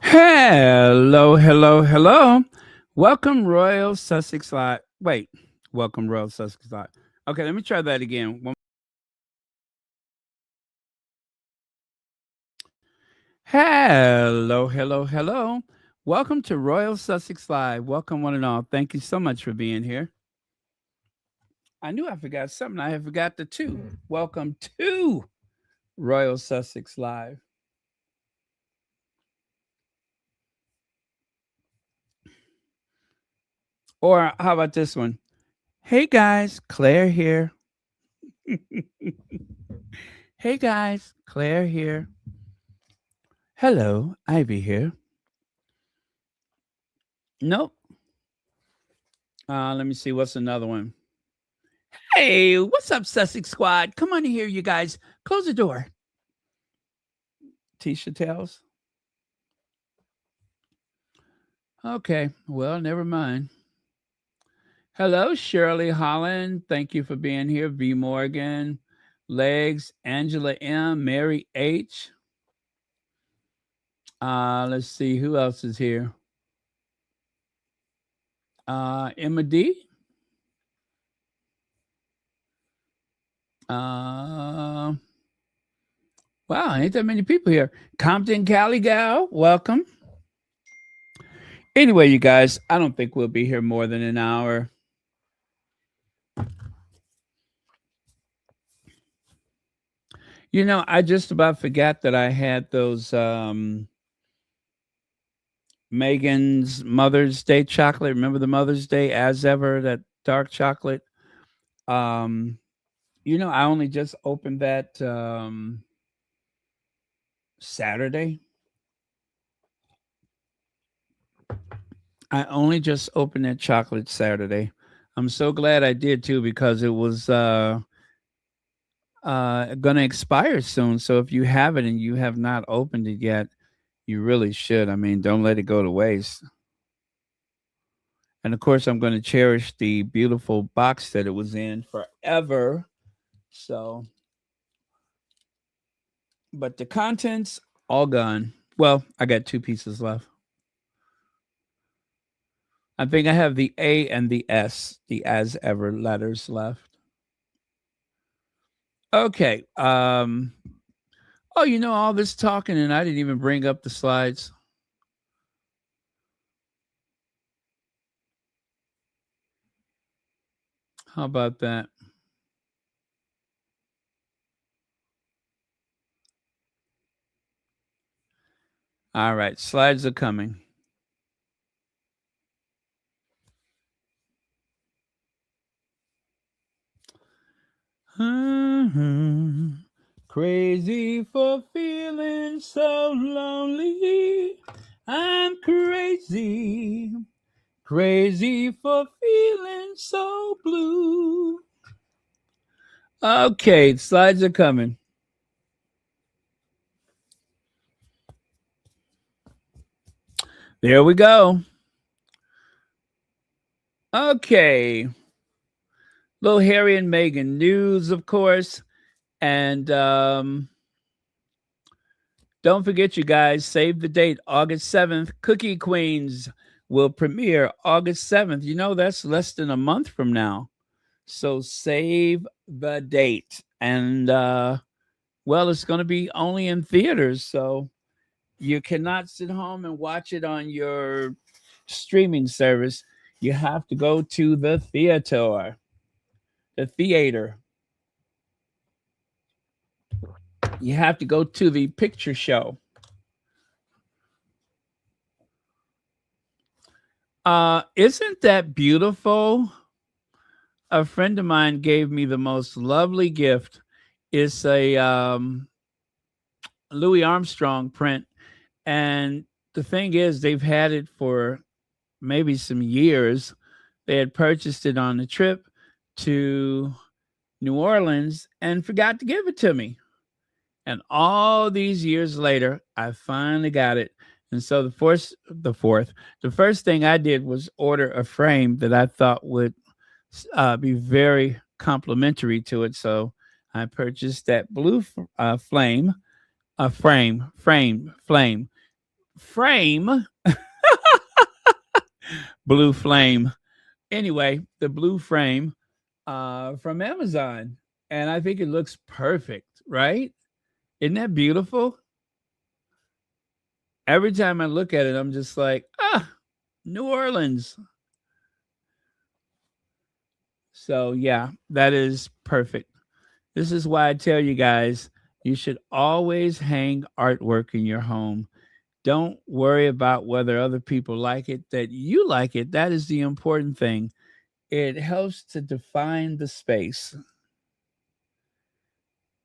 Hello, hello, hello. Welcome, Royal Sussex Live. Wait, welcome, Royal Sussex Live. Okay, let me try that again. Hello, hello, hello. Welcome to Royal Sussex Live. Welcome, one and all. Thank you so much for being here. I knew I forgot something. I had forgot the two. Welcome to Royal Sussex Live. Or how about this one? Hey guys, Claire here. Hey guys, Claire here. Hello, Ivy here. Nope. Let me see. What's another one? Hey, what's up, Sussex Squad? Come on in here, you guys. Close the door. Tisha tells. Okay, well, never mind. Hello, Shirley Holland. Thank you for being here. V Morgan, Legs, Angela M, Mary H. Let's see who else is here. Emma D. Uh, wow, ain't that many people here. Compton Cali Gal, welcome. Anyway, you guys, I don't think we'll be here more than an hour. You know, I just about forgot that I had those Megan's Mother's Day chocolate. Remember the Mother's Day as ever, that dark chocolate? Um, I only just opened that Saturday. I only just opened that chocolate Saturday. I'm so glad I did too because it was going to expire soon. So if you have it and you have not opened it yet, you really should. I mean, don't let it go to waste. And of course, I'm going to cherish the beautiful box that it was in forever. So, but the contents all gone. Well, I got two pieces left. I think I have the A and the S, the as ever letters left. Okay. Oh, all this talking and I didn't even bring up the slides. How about that? All right, slides are coming. Crazy for feeling so lonely. I'm crazy. Crazy for feeling so blue. Okay, slides are coming. There we go. Okay. Little Harry and Meghan news, of course. And don't forget, you guys, save the date, August 7th. Cookie Queens will premiere August 7th. That's less than a month from now. So save the date. And, well, it's going to be only in theaters. So you cannot sit home and watch it on your streaming service. You have to go to the theater. The theater. You have to go to the picture show. Isn't that beautiful? A friend of mine gave me the most lovely gift. It's a Louis Armstrong print, and the thing is, they've had it for maybe some years. They had purchased it on a trip to New Orleans and forgot to give it to me. And all these years later, I finally got it. And so the first thing I did was order a frame that I thought would be very complimentary to it. So I purchased that blue flame, flame frame, blue flame. Anyway, the blue frame from Amazon. And I think it looks perfect, right? Isn't that beautiful? Every time I look at it, I'm just like, New Orleans. So, yeah, that is perfect. This is why I tell you guys you should always hang artwork in your home. Don't worry about whether other people like it, that you like it. That is the important thing. It helps to define the space.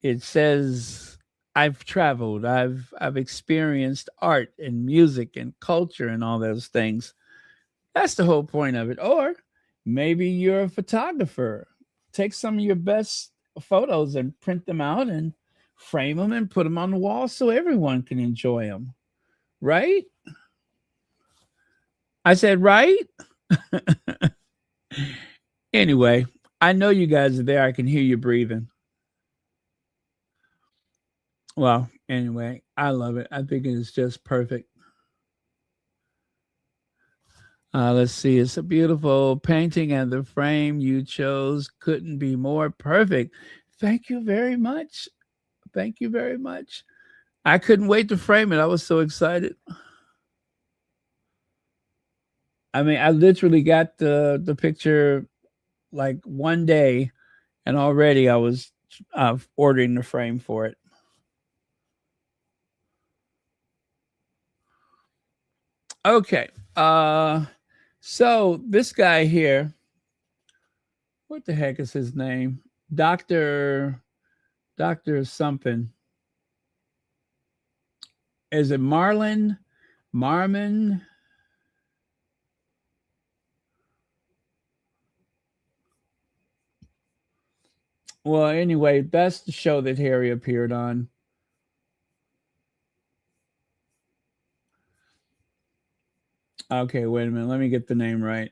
It says, I've traveled, I've experienced art and music and culture and all those things. That's the whole point of it. Or maybe you're a photographer. Take some of your best photos and print them out and frame them and put them on the wall so everyone can enjoy them. Right? I said, right? Anyway, I know you guys are there. I can hear you breathing. Well, anyway, I love it. I think it is just perfect. Let's see. It's a beautiful painting, and the frame you chose couldn't be more perfect. Thank you very much. Thank you very much. I couldn't wait to frame it. I was so excited. I mean, I literally got the picture like one day, and already I was ordering the frame for it. Okay. So this guy here, what the heck is his name? Doctor something. Is it Marlon? Marmon? Well, anyway, that's the show that Harry appeared on. Okay, wait a minute. Let me get the name right.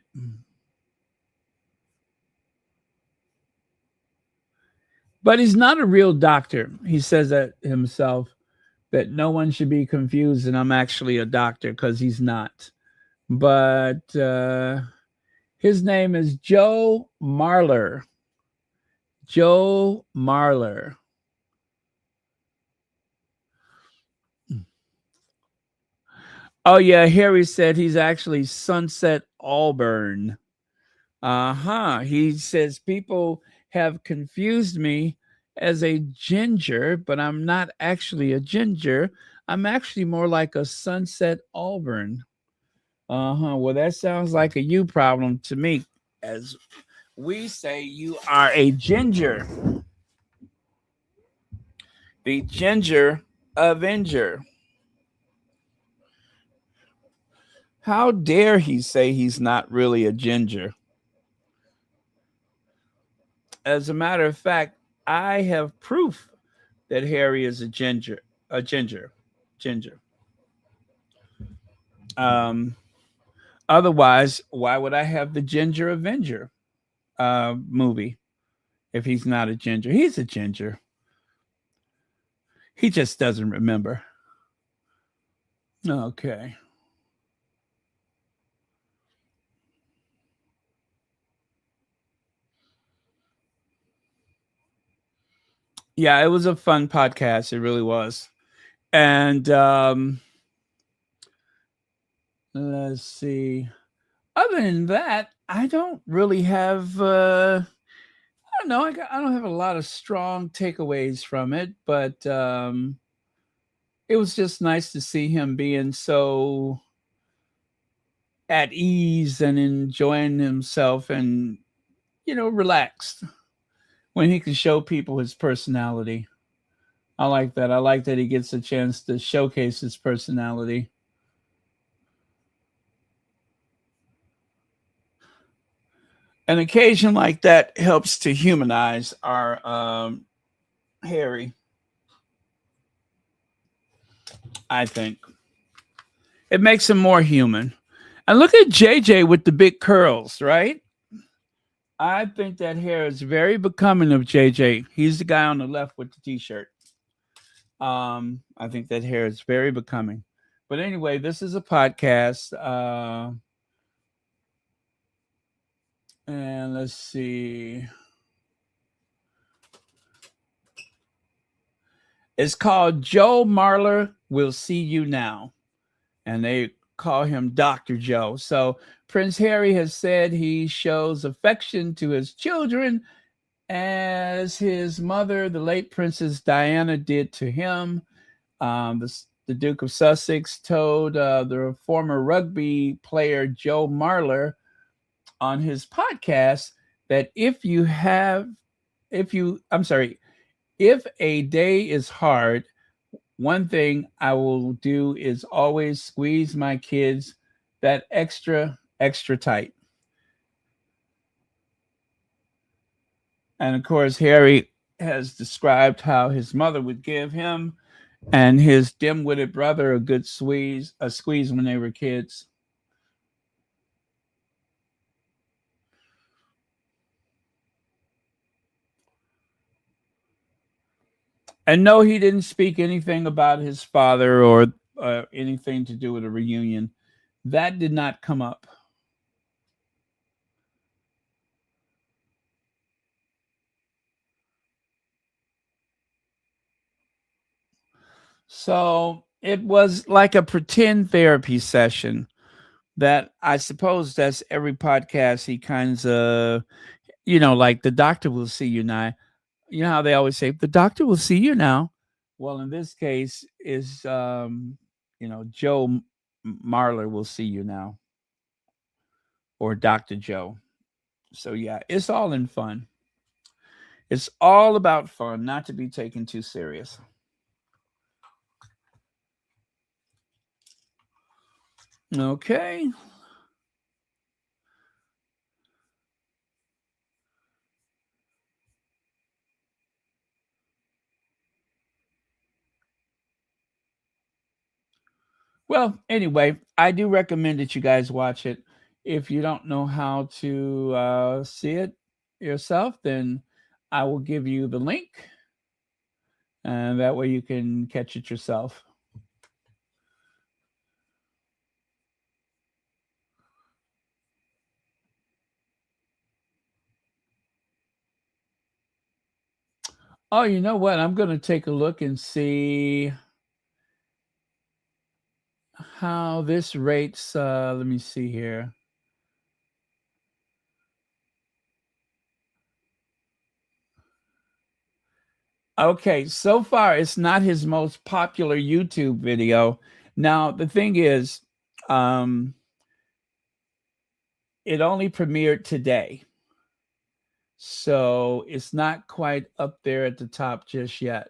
But he's not a real doctor. He says that himself, that no one should be confused and I'm actually a doctor because he's not. But his name is Joe Marler. Joe Marler. Oh, yeah. Harry said he's actually Sunset Auburn. He says people have confused me as a ginger, but I'm not actually a ginger. I'm actually more like a Sunset Auburn. Well, that sounds like a you problem to me, as we say you are a ginger. The Ginger Avenger. How dare he say he's not really a ginger? As a matter of fact, I have proof that Harry is a ginger. A ginger. Ginger. Um, Otherwise, why would I have the Ginger Avenger movie if he's not a ginger? He's a ginger. He just doesn't remember. Okay. Yeah, it was a fun podcast. It really was. And let's see. Other than that, I don't really have. I don't know. I don't have a lot of strong takeaways from it, but it was just nice to see him being so at ease and enjoying himself and relaxed when he can show people his personality. I like that. I like that he gets a chance to showcase his personality. An occasion like that helps to humanize our Harry, I think. It makes him more human. And look at JJ with the big curls, right? I think that hair is very becoming of JJ. He's the guy on the left with the t-shirt. I think that hair is very becoming. But anyway, this is a podcast. And let's see. It's called Joe Marler Will See You Now. And they call him Dr. Joe. So Prince Harry has said he shows affection to his children as his mother, the late Princess Diana, did to him. The Duke of Sussex told the former rugby player Joe Marler on his podcast that if a day is hard, one thing I will do is always squeeze my kids that extra tight. And of course, Harry has described how his mother would give him and his dim-witted brother a squeeze when they were kids. And no, he didn't speak anything about his father or anything to do with a reunion. That did not come up. So it was like a pretend therapy session that I suppose that's every podcast he kinds of, like the doctor will see you now. You know how they always say, the doctor will see you now. Well, in this case is, Joe Marler will see you now, or Dr. Joe. So yeah, it's all in fun. It's all about fun, not to be taken too serious. Okay. Well, anyway, I do recommend that you guys watch it. If you don't know how to see it yourself, then I will give you the link, and that way you can catch it yourself. Oh, you know what? I'm going to take a look and see how this rates. Let me see here. Okay, so far it's not his most popular YouTube video. Now, the thing is, um, it only premiered today. So it's not quite up there at the top just yet.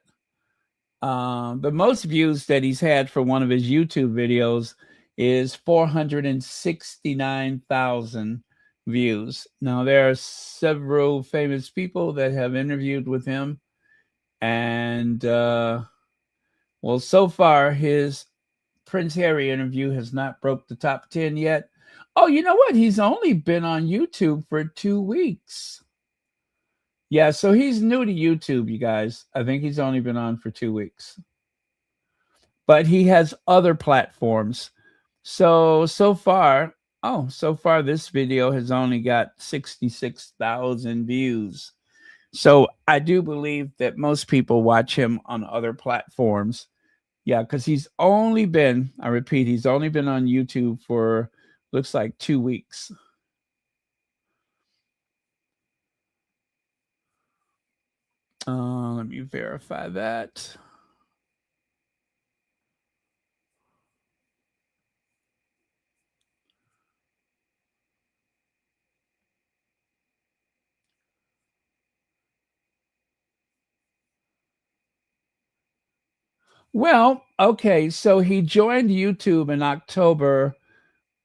The most views that he's had for one of his YouTube videos is 469,000 views. Now, there are several famous people that have interviewed with him. And, well, so far, his Prince Harry interview has not broke the top 10 yet. Oh, you know what? He's only been on YouTube for 2 weeks. Yeah, so he's new to YouTube, you guys. I think he's only been on for 2 weeks. But he has other platforms. So far this video has only got 66,000 views. So I do believe that most people watch him on other platforms. Yeah, because he's only been on YouTube for looks like 2 weeks. Let me verify that. Well, okay, so he joined YouTube in October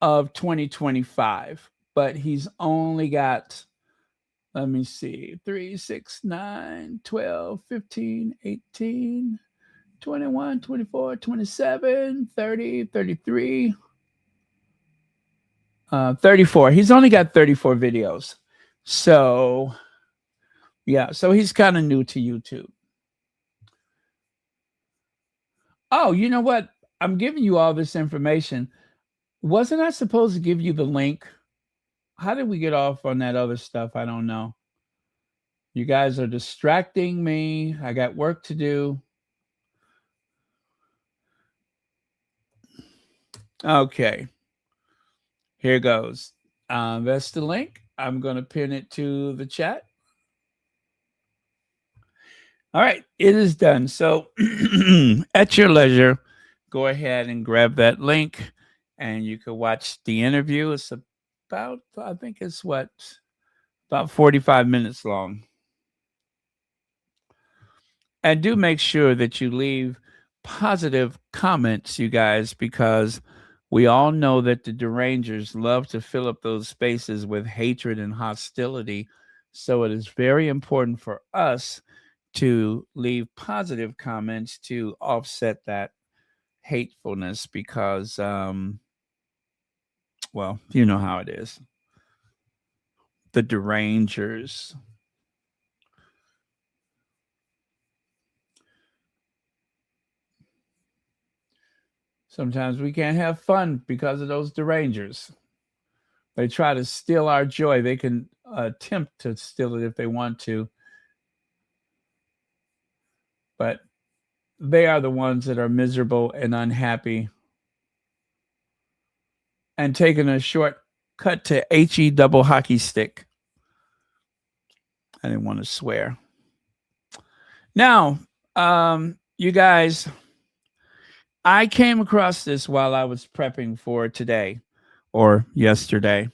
of 2025, but he's only got, let me see, 3, 6, 9, 12, 15, 18, 21, 24, 27, 30, 33, 34. He's only got 34 videos. So, yeah, so he's kind of new to YouTube. Oh, you know what? I'm giving you all this information. Wasn't I supposed to give you the link? How did we get off on that other stuff? I don't know. You guys are distracting me. I got work to do. Okay, here goes. That's the link. I'm going to pin it to the chat. All right, it is done. So at your leisure, go ahead and grab that link and you can watch the interview. It's about, I think it's what, about 45 minutes long. And do make sure that you leave positive comments, you guys, because we all know that the derangers love to fill up those spaces with hatred and hostility. So it is very important for us to leave positive comments to offset that hatefulness because, well, you know how it is. The derangers. Sometimes we can't have fun because of those derangers. They try to steal our joy. They can attempt to steal it if they want to, but they are the ones that are miserable and unhappy and taking a shortcut to HE double hockey stick. I didn't want to swear. Now, you guys, I came across this while I was prepping for today or yesterday.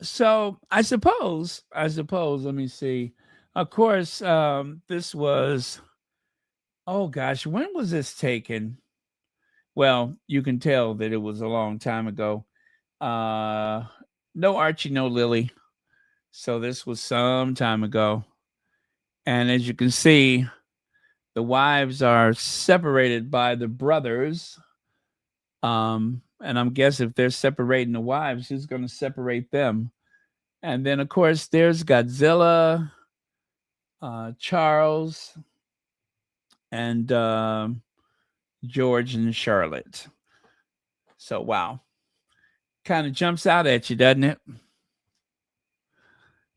So I suppose, let me see. Of course, this was, oh gosh, when was this taken? Well, you can tell that it was a long time ago. No Archie, no Lily. So this was some time ago. And as you can see, the wives are separated by the brothers. And I'm guessing if they're separating the wives, who's going to separate them? And then, of course, there's Godzilla, Charles, and George and Charlotte. So, wow. Kind of jumps out at you, doesn't it?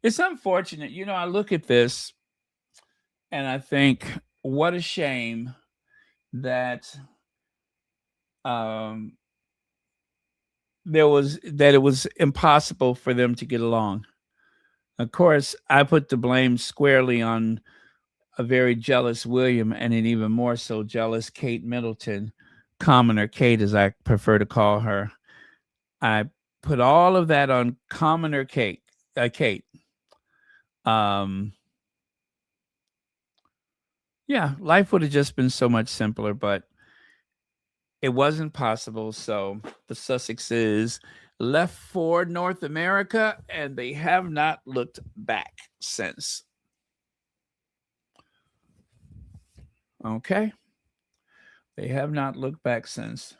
It's unfortunate. You know, I look at this and I think, what a shame that it was impossible for them to get along. Of course, I put the blame squarely on a very jealous William and an even more so jealous Kate Middleton, commoner Kate, as I prefer to call her. I put all of that on commoner Kate. Kate. Yeah, life would have just been so much simpler, but it wasn't possible. So the Sussexes left for North America and they have not looked back since. Okay. They have not looked back since.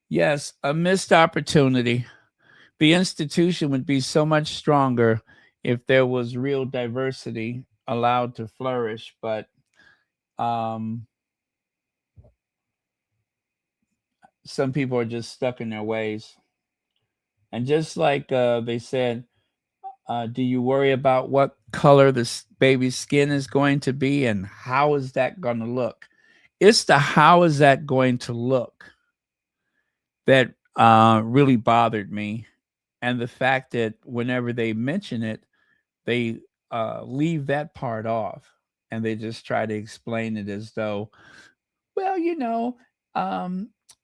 Yes, a missed opportunity. The institution would be so much stronger if there was real diversity allowed to flourish, but some people are just stuck in their ways. And just like they said, do you worry about what color this baby's skin is going to be and how is that going to look? It's the how is that going to look that really bothered me. And the fact that whenever they mention it, they leave that part off and they just try to explain it as though, well, you know,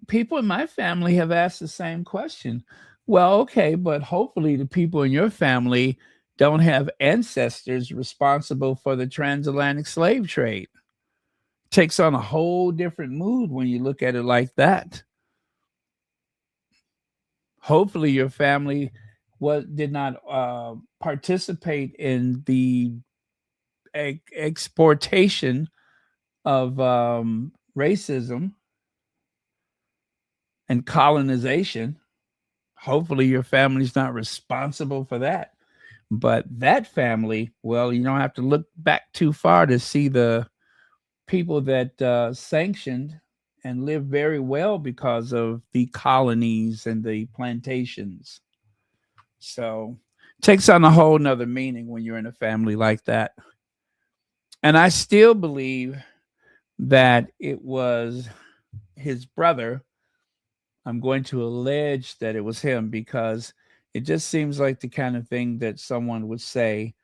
people in my family have asked the same question. Well, okay, but hopefully the people in your family don't have ancestors responsible for the transatlantic slave trade. Takes on a whole different mood when you look at it like that. Hopefully your family did not participate in the exportation of racism and colonization. Hopefully your family's not responsible for that. But that family, well, you don't have to look back too far to see the people that sanctioned and lived very well because of the colonies and the plantations. So it takes on a whole nother meaning when you're in a family like that. And I still believe that it was his brother. I'm going to allege that it was him because it just seems like the kind of thing that someone would say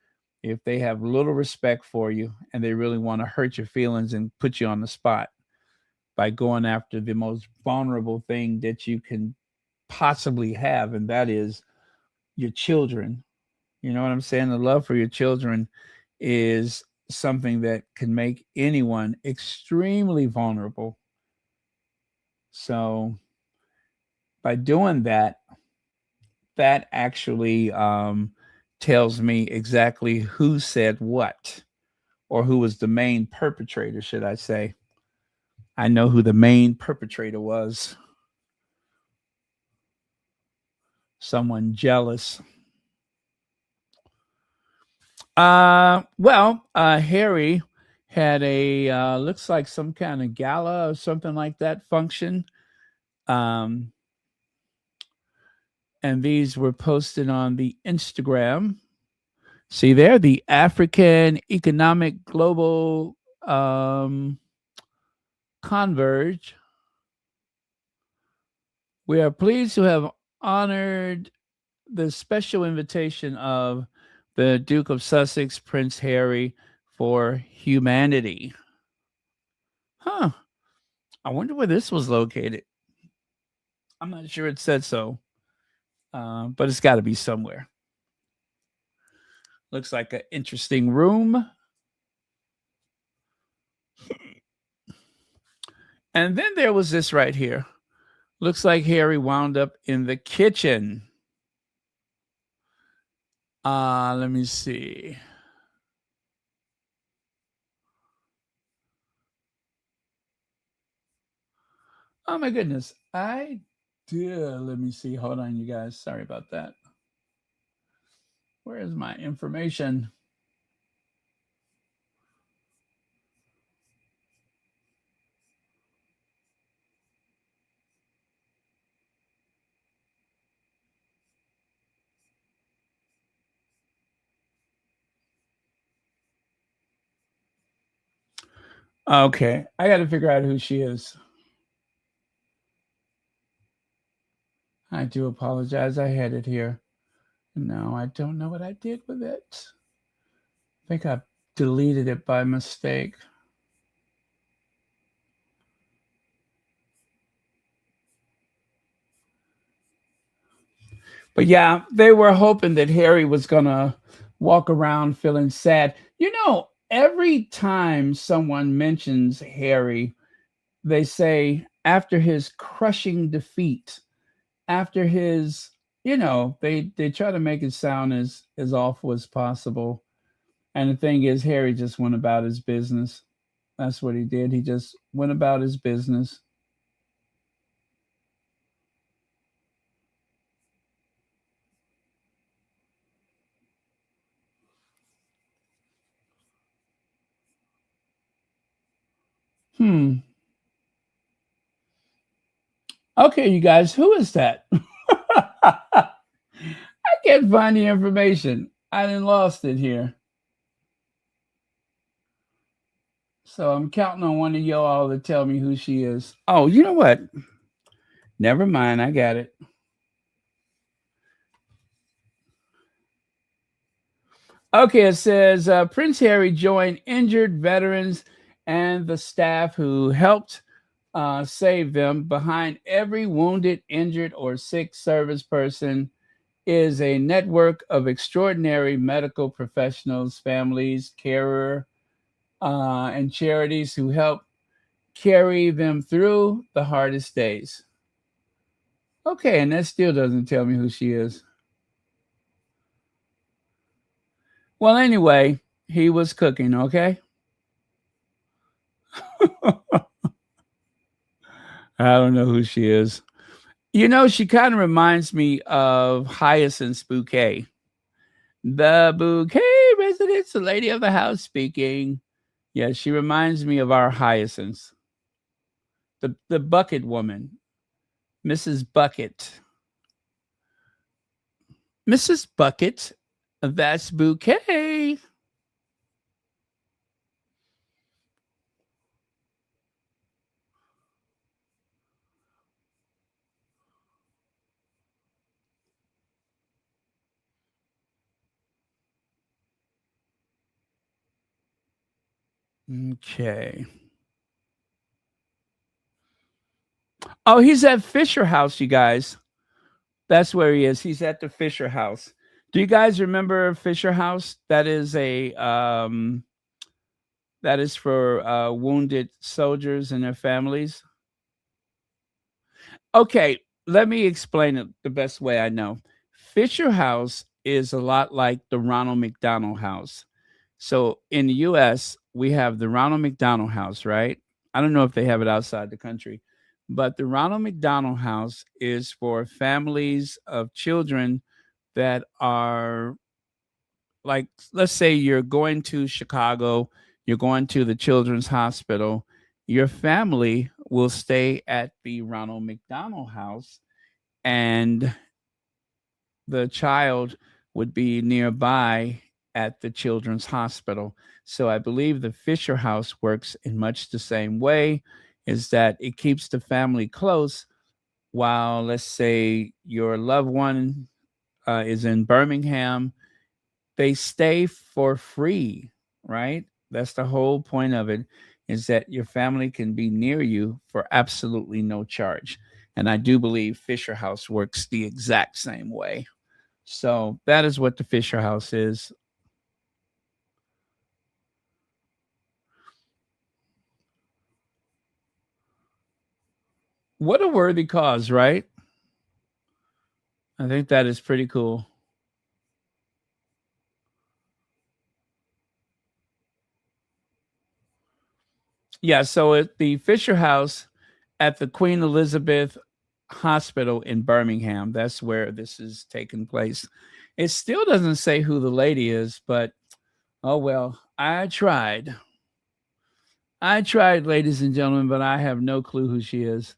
if they have little respect for you and they really want to hurt your feelings and put you on the spot by going after the most vulnerable thing that you can possibly have, and that is your children. You know what I'm saying? The love for your children is something that can make anyone extremely vulnerable. So by doing that, that actually tells me exactly who said what, or who was the main perpetrator, should I say. I know who the main perpetrator was. Someone jealous. Harry had a looks like some kind of gala or something like that function. Um, and these were posted on the Instagram. See there, the African Economic Global Converge. We are pleased to have honored the special invitation of the Duke of Sussex, Prince Harry, for humanity. Huh. I wonder where this was located. I'm not sure it said so, but it's got to be somewhere. Looks like an interesting room. And then there was this right here. Looks like Harry wound up in the kitchen. Let me see. Oh my goodness. Let me see. Hold on, you guys. Sorry about that. Where is my information? Okay, I got to figure out who she is. I do apologize. I had it here. No, I don't know what I did with it. I think I deleted it by mistake. But yeah, they were hoping that Harry was going to walk around feeling sad. You know, every time someone mentions Harry, they say after his crushing defeat, after his, they try to make it sound as awful as possible. And the thing is, Harry just went about his business. That's what he did. He just went about his business. Hmm. Okay, you guys, who is that? I can't find the information. I didn't lost it here. So I'm counting on one of y'all to tell me who she is. Oh, you know what? Never mind. I got it. Okay, it says Prince Harry joined injured veterans and the staff who helped save them. Behind every wounded, injured, or sick service person is a network of extraordinary medical professionals, families, carer, and charities who help carry them through the hardest days. Okay, and that still doesn't tell me who she is. Well, anyway, he was cooking, okay? I don't know who she is. You know, she kind of reminds me of Hyacinth's Bouquet. The bouquet residence, the lady of the house speaking. Yeah, she reminds me of our hyacinths. The bucket woman, Mrs. Bucket. Mrs. Bucket, that's bouquet. Okay. Oh, he's at Fisher House, you guys. That's where he is. He's at the Fisher House. Do you guys remember Fisher House? That is for wounded soldiers and their families. Okay, let me explain it the best way I know. Fisher House is a lot like the Ronald McDonald House. So in the US, we have the Ronald McDonald House, right? I don't know if they have it outside the country, but the Ronald McDonald House is for families of children that are like, let's say you're going to Chicago, you're going to the Children's Hospital, your family will stay at the Ronald McDonald House, and the child would be nearby at the Children's Hospital. So I believe the Fisher House works in much the same way, is that it keeps the family close while, let's say, your loved one is in Birmingham. They stay for free, right? That's the whole point of it, is that your family can be near you for absolutely no charge. And I do believe Fisher House works the exact same way. So that is what the Fisher House is. What a worthy cause, right? I think that is pretty cool. Yeah, so at the Fisher House at the Queen Elizabeth Hospital in Birmingham, that's where this is taking place. It still doesn't say who the lady is, but oh well, I tried. I tried, ladies and gentlemen, but I have no clue who she is.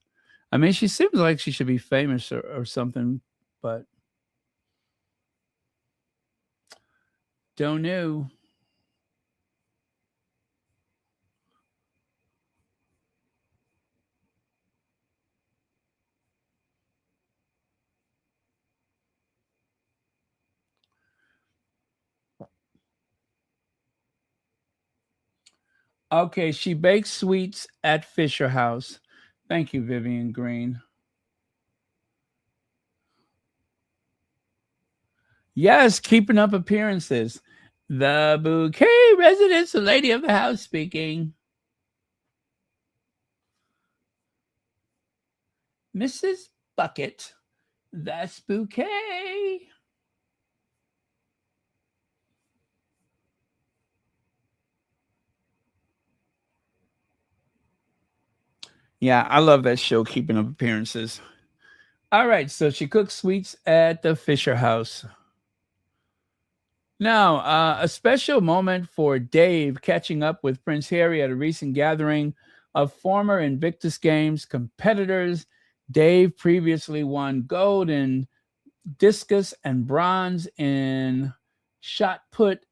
I mean, she seems like she should be famous or something, but don't know. Okay, she bakes sweets at Fisher House. Thank you, Vivian Green. Yes, keeping up appearances. The bouquet residence, the lady of the house speaking. Mrs. Bucket, that's bouquet. Yeah, I love that show, Keeping Up Appearances. All right, so she cooks sweets at the Fisher House. Now, a special moment for Dave catching up with Prince Harry at a recent gathering of former Invictus Games competitors. Dave previously won gold in discus and bronze in shot put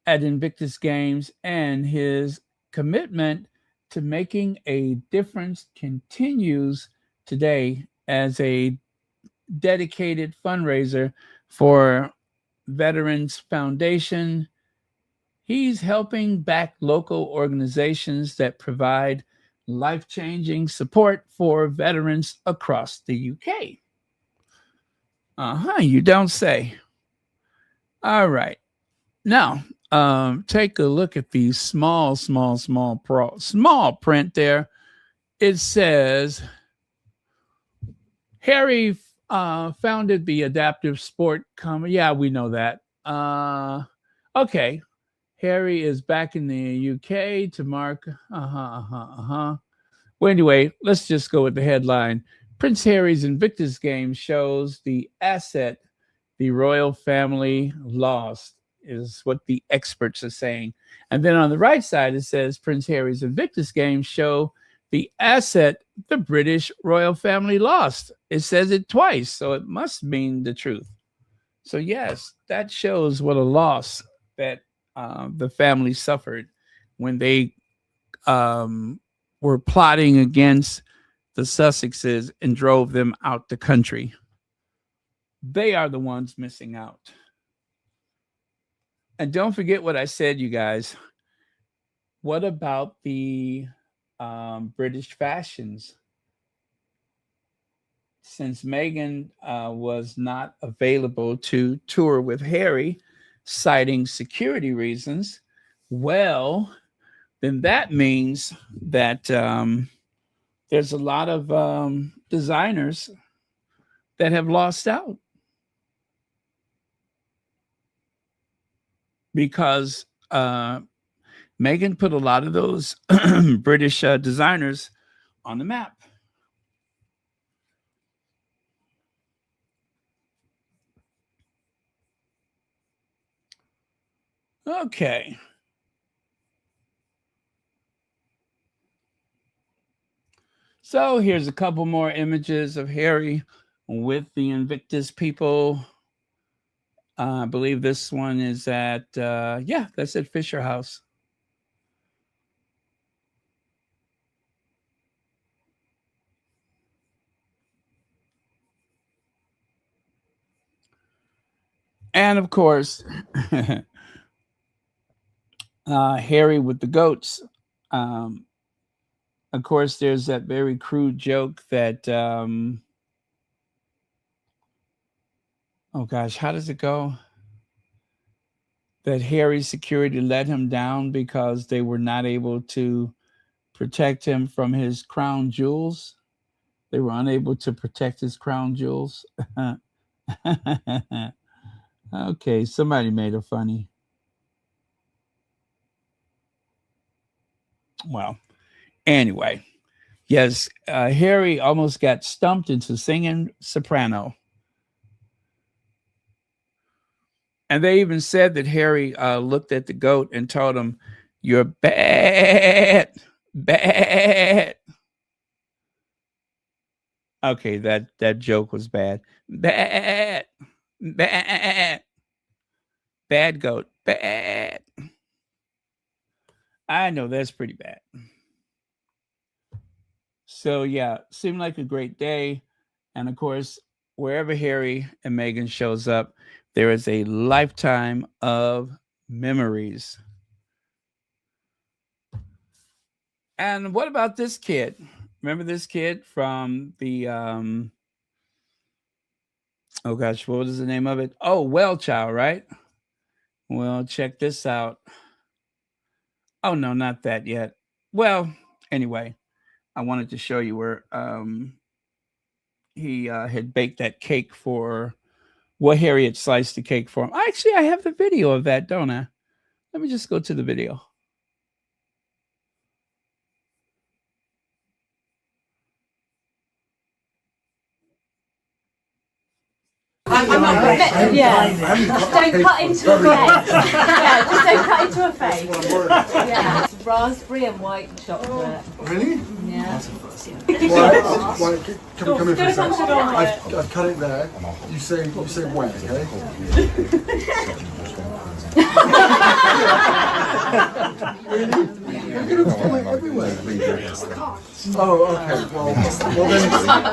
at Invictus Games, and his commitment to making a difference continues today as a dedicated fundraiser for Veterans Foundation. He's helping back local organizations that provide life changing support for veterans across the UK. You don't say. All right. Now, take a look at the small print there. It says Harry founded the adaptive sport company. Yeah, we know that. Okay. Harry is back in the UK to mark. Well, anyway, let's just go with the headline. Prince Harry's Invictus game shows the asset the royal family lost, is what the experts are saying. And then on the right side, it says Prince Harry's Invictus games show the asset the British royal family lost. It says it twice, so it must mean the truth. So, yes, that shows what a loss that the family suffered when they were plotting against the Sussexes and drove them out the country. They are the ones missing out. And don't forget what I said, you guys. What about the British fashions? Since Meghan was not available to tour with Harry, citing security reasons, well, then that means that there's a lot of designers that have lost out because Meghan put a lot of those British designers on the map. Okay. So here's a couple more images of Harry with the Invictus people. I believe this one is at, that's at Fisher House. And of course, Harry with the goats. Of course, there's that very crude joke that, oh gosh, how does it go? That Harry's security let him down because they were not able to protect him from his crown jewels. They were unable to protect his crown jewels. Okay, somebody made it funny. Well, anyway, yes, Harry almost got stumped into singing soprano. And they even said that Harry looked at the goat and told him, "You're bad, bad." Okay, that joke was bad. Bad, bad, bad goat, bad. I know that's pretty bad. So yeah, seemed like a great day. And of course, wherever Harry and Meghan shows up, there is a lifetime of memories. And what about this kid? Remember this kid from the oh gosh, what was the name of it? Oh, Well Child, right? Well, check this out. Oh no, not that yet. Well, anyway, I wanted to show you where he had baked that cake for what Harry had sliced the cake for him. Actually, I have the video of that, don't I? Let me just go to the video. I'm not yeah. Don't cut into a face. Yeah, just don't cut into a face. Yeah. It's raspberry and white chocolate. Really? Yeah. Why, come in for a second. I've cut it there. You say when, okay? Really? You're going to film it everywhere. Oh, okay. Well then,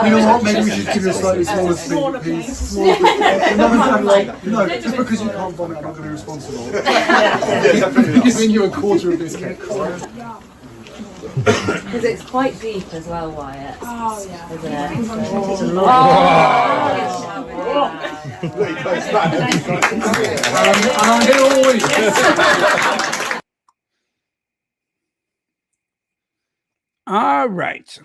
you know what? Maybe we should give you a slightly smaller piece. No, just because you can't vomit, I'm not going to be responsible. I'm giving you a quarter of this cake. Because it's quite deep as well, Wyatt. Oh, yeah. Isn't it? It's a lot. And I'm here all week. All right.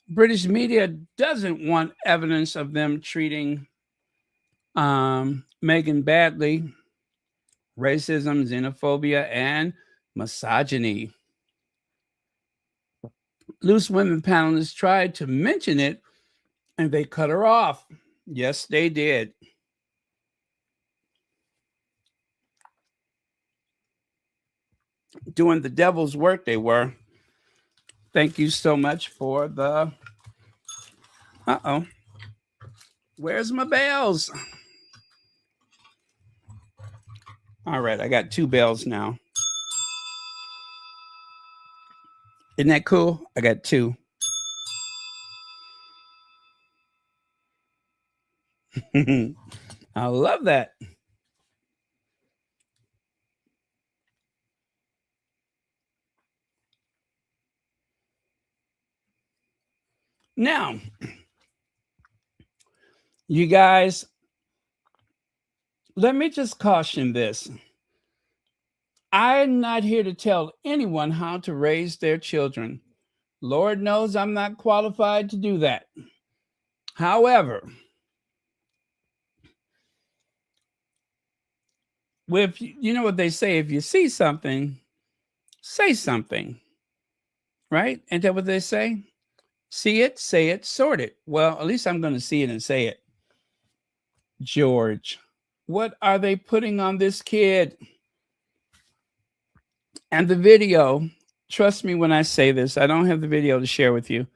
British media doesn't want evidence of them treating Meghan badly. Racism, xenophobia, and misogyny. Loose Women panelists tried to mention it And they cut her off. Yes, they did. Doing the devil's work, they were. Thank you so much for the... Uh-oh. Where's my bells? All right, I got 2 bells now. Isn't that cool? I got 2. I love that. Now, you guys, let me just caution this. I'm not here to tell anyone how to raise their children. Lord knows I'm not qualified to do that. However, if you know what they say, if you see something, say something, right? Ain't that what they say? See it, say it, sort it. Well, at least I'm going to see it and say it. George, what are they putting on this kid? And the video, trust me when I say this, I don't have the video to share with you.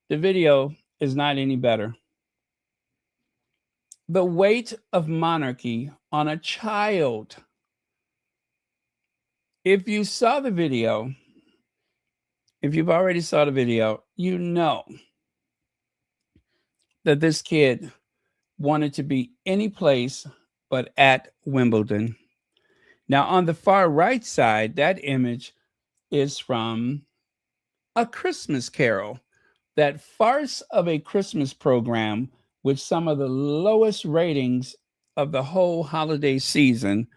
The video is not any better. The weight of monarchy on a child. If you saw the video, if you've already saw the video, you know that this kid wanted to be any place but at Wimbledon. Now, on the far right side, that image is from A Christmas Carol, that farce of a Christmas program with some of the lowest ratings of the whole holiday season,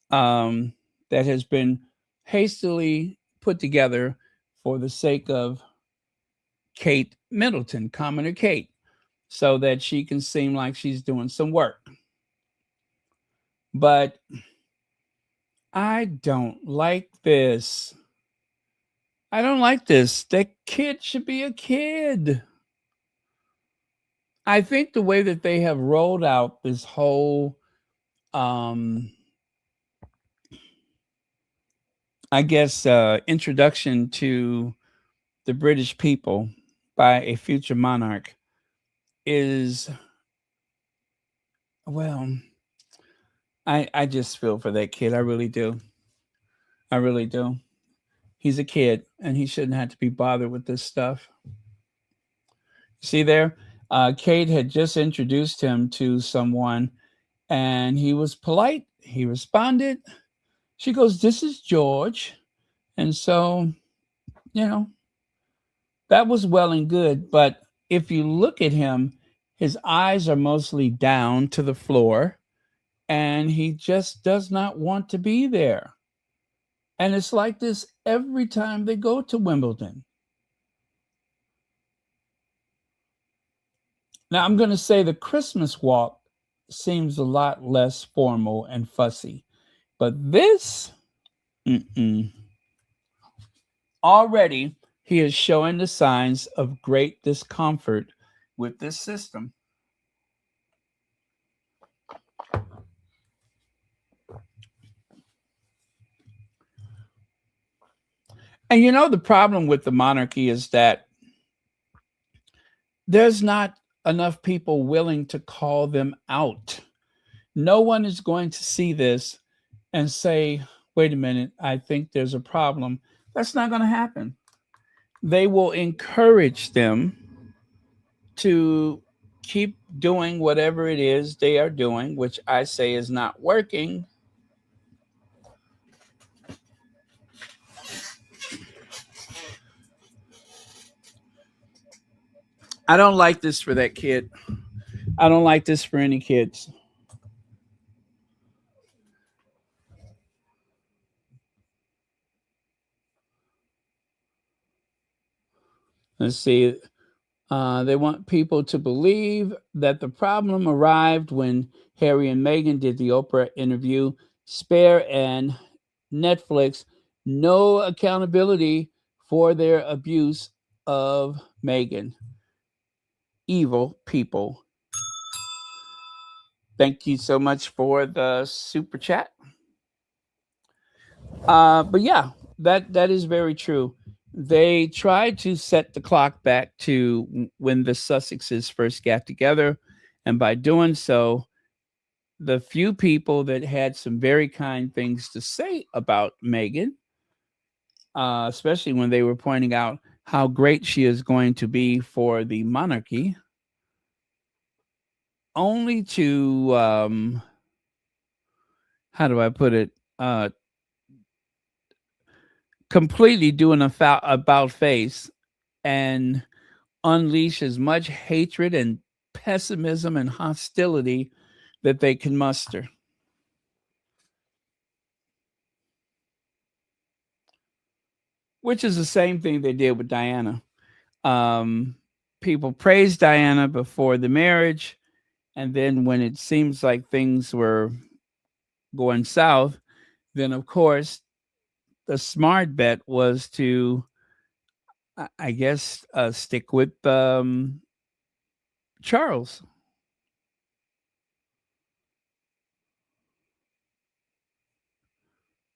that has been hastily put together for the sake of Kate Middleton, Commoner Kate, so that she can seem like she's doing some work. But I don't like this. I don't like this. That kid should be a kid. I think the way that they have rolled out this whole, introduction to the British people by a future monarch is, well, I just feel for that kid. I really do. I really do. He's a kid, and he shouldn't have to be bothered with this stuff. See there? Kate had just introduced him to someone, and he was polite. He responded. She goes, "This is George." And so, that was well and good. But if you look at him, his eyes are mostly down to the floor, and he just does not want to be there. And it's like this every time they go to Wimbledon. Now, I'm going to say the Christmas walk seems a lot less formal and fussy. But this, already he is showing the signs of great discomfort with this system. And the problem with the monarchy is that there's not enough people willing to call them out. No one is going to see this and say, wait a minute, I think there's a problem. That's not going to happen. They will encourage them to keep doing whatever it is they are doing, which I say is not working. I don't like this for that kid. I don't like this for any kids. Let's see. They want people to believe that the problem arrived when Harry and Meghan did the Oprah interview. Spare and Netflix no accountability for their abuse of Meghan. evil people. Thank you so much for the super chat. But yeah, that is very true. They tried to set the clock back to when the Sussexes first got together, and by doing so, the few people that had some very kind things to say about Meghan, especially when they were pointing out how great she is going to be for the monarchy, only to how do I put it? Completely do an about face and unleash as much hatred and pessimism and hostility that they can muster. Which is the same thing they did with Diana. People praised Diana before the marriage, and then when it seems like things were going south, then of course the smart bet was to, I guess, stick with Charles.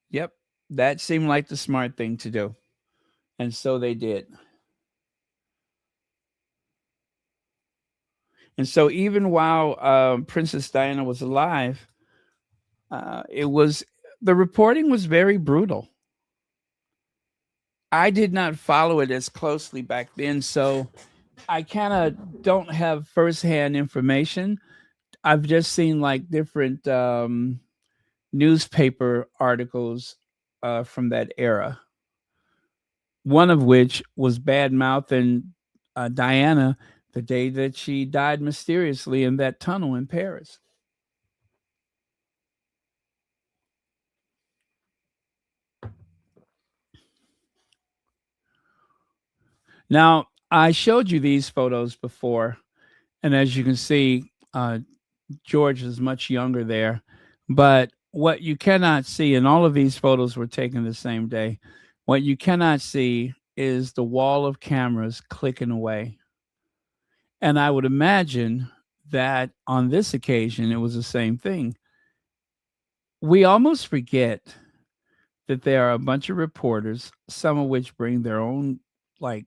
Yep, that seemed like the smart thing to do, and so they did. And so even while Princess Diana was alive, it was the reporting was very brutal. I did not follow it as closely back then, so I kind of don't have firsthand information. I've just seen like different newspaper articles from that era. One of which was bad mouthing Diana the day that she died mysteriously in that tunnel in Paris. Now, I showed you these photos before, and as you can see, George is much younger there. But what you cannot see, and all of these photos were taken the same day, what you cannot see is the wall of cameras clicking away. And I would imagine that on this occasion, it was the same thing. We almost forget that there are a bunch of reporters, some of which bring their own like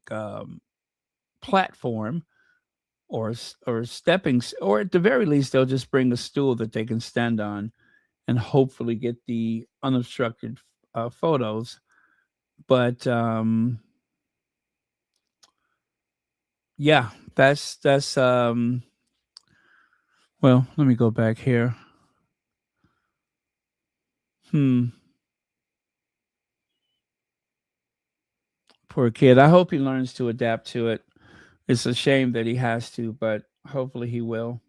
platform or stepping, or at the very least they'll just bring a stool that they can stand on and hopefully get the unobstructed photos. But yeah, that's well, let me go back here. Poor kid. I hope he learns to adapt to it. It's a shame that he has to, but hopefully he will.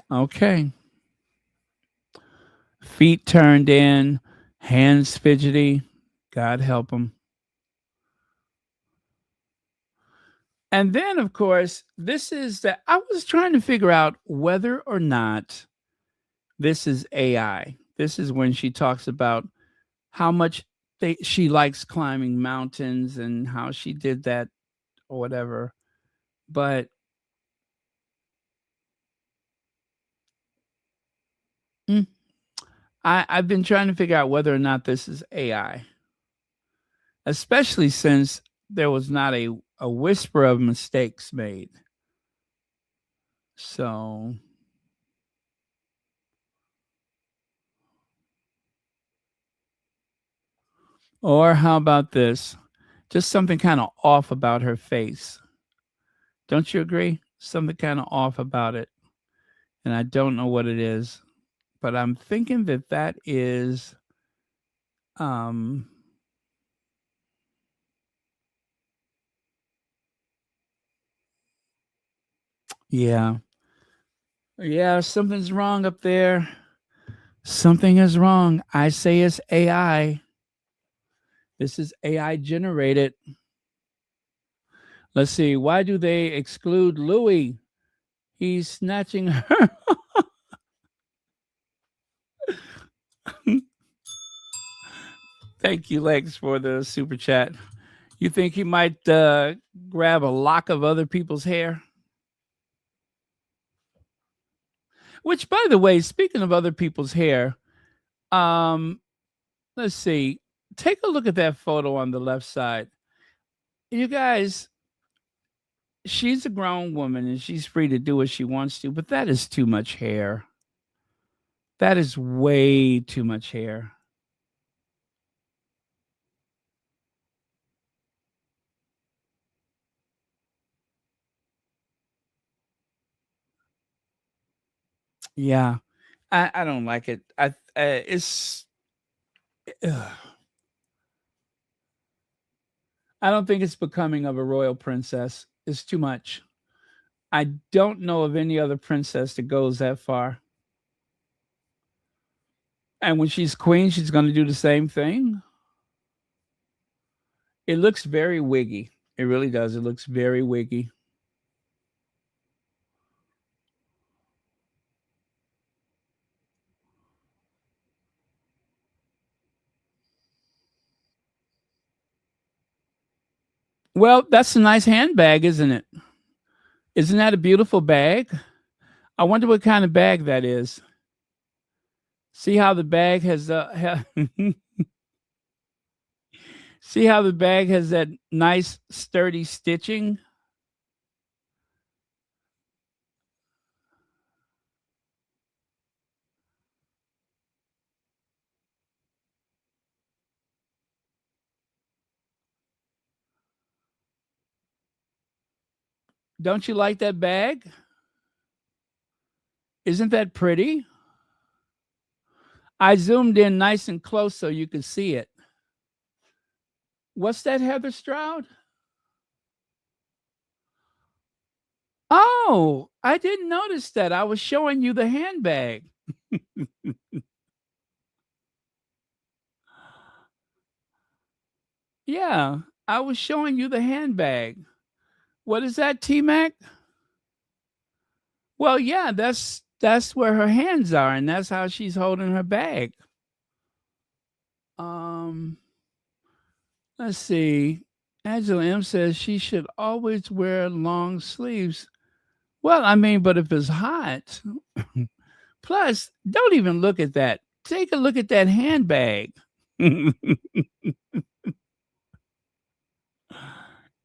Okay. Feet turned in, hands fidgety. God help him. And then, of course, this is that I was trying to figure out whether or not this is AI. This is when she talks about how much she likes climbing mountains and how she did that or whatever. But I've been trying to figure out whether or not this is AI, especially since there was not a whisper of mistakes made. So, or how about this? Just something kind of off about her face. Don't you agree? Something kind of off about it. And I don't know what it is, but I'm thinking that that is yeah. Yeah, something's wrong up there. Something is wrong. I say it's AI. This is AI generated. Let's see. Why do they exclude Louis? He's snatching her. Thank you, Lex, for the super chat. You think he might grab a lock of other people's hair? Which, by the way, speaking of other people's hair, um, let's see. Take a look at that photo on the left side. You guys, she's a grown woman and she's free to do what she wants to, but that is too much hair. That is way too much hair. Yeah, I don't like it. It's. Ugh. I don't think it's becoming of a royal princess. It's too much. I don't know of any other princess that goes that far. And when she's queen, she's going to do the same thing. It looks very wiggy. It really does. It looks very wiggy. Well, that's a nice handbag, isn't it? Isn't that a beautiful bag? I wonder what kind of bag that is. See how the bag has see how the bag has that nice sturdy stitching? Don't you like that bag? Isn't that pretty? I zoomed in nice and close so you could see it. What's that, Heather Stroud? Oh, I didn't notice that. I was showing you the handbag. Yeah, I was showing you the handbag. What is that, T-Mac? Well, yeah, that's where her hands are, and that's how she's holding her bag. Um, let's see. Angela M says she should always wear long sleeves. Well, I mean, but if it's hot, plus, don't even look at that. Take a look at that handbag.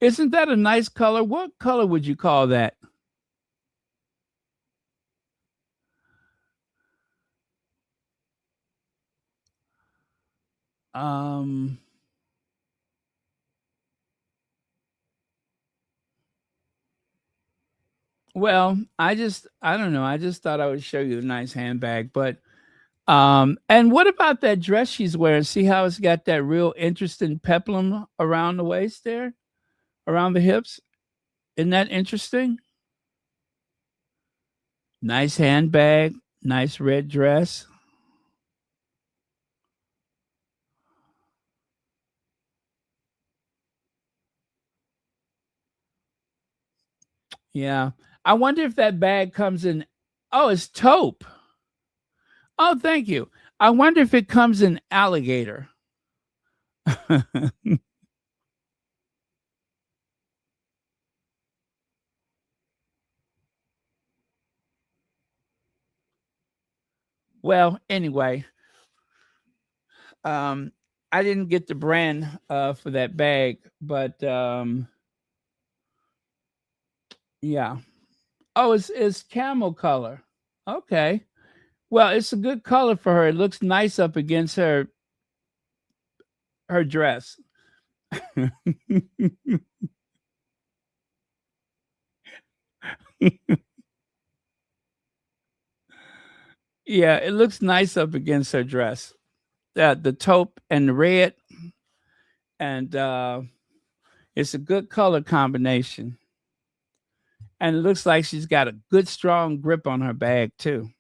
Isn't that a nice color? What color would you call that? Um, well, I don't know. I just thought I would show you the nice handbag, but and what about that dress she's wearing? See how it's got that real interesting peplum around the waist there, around the hips? Isn't that interesting? Nice handbag, nice red dress. Yeah. I wonder if that bag comes in. Oh, it's taupe. Oh, thank you. I wonder if it comes in alligator. Well, anyway, um, I didn't get the brand for that bag, but yeah. Oh, it's camel color. Okay. Well, it's a good color for her. It looks nice up against her dress. Yeah, it looks nice up against her dress. The taupe and the red, and it's a good color combination. And it looks like she's got a good strong grip on her bag too.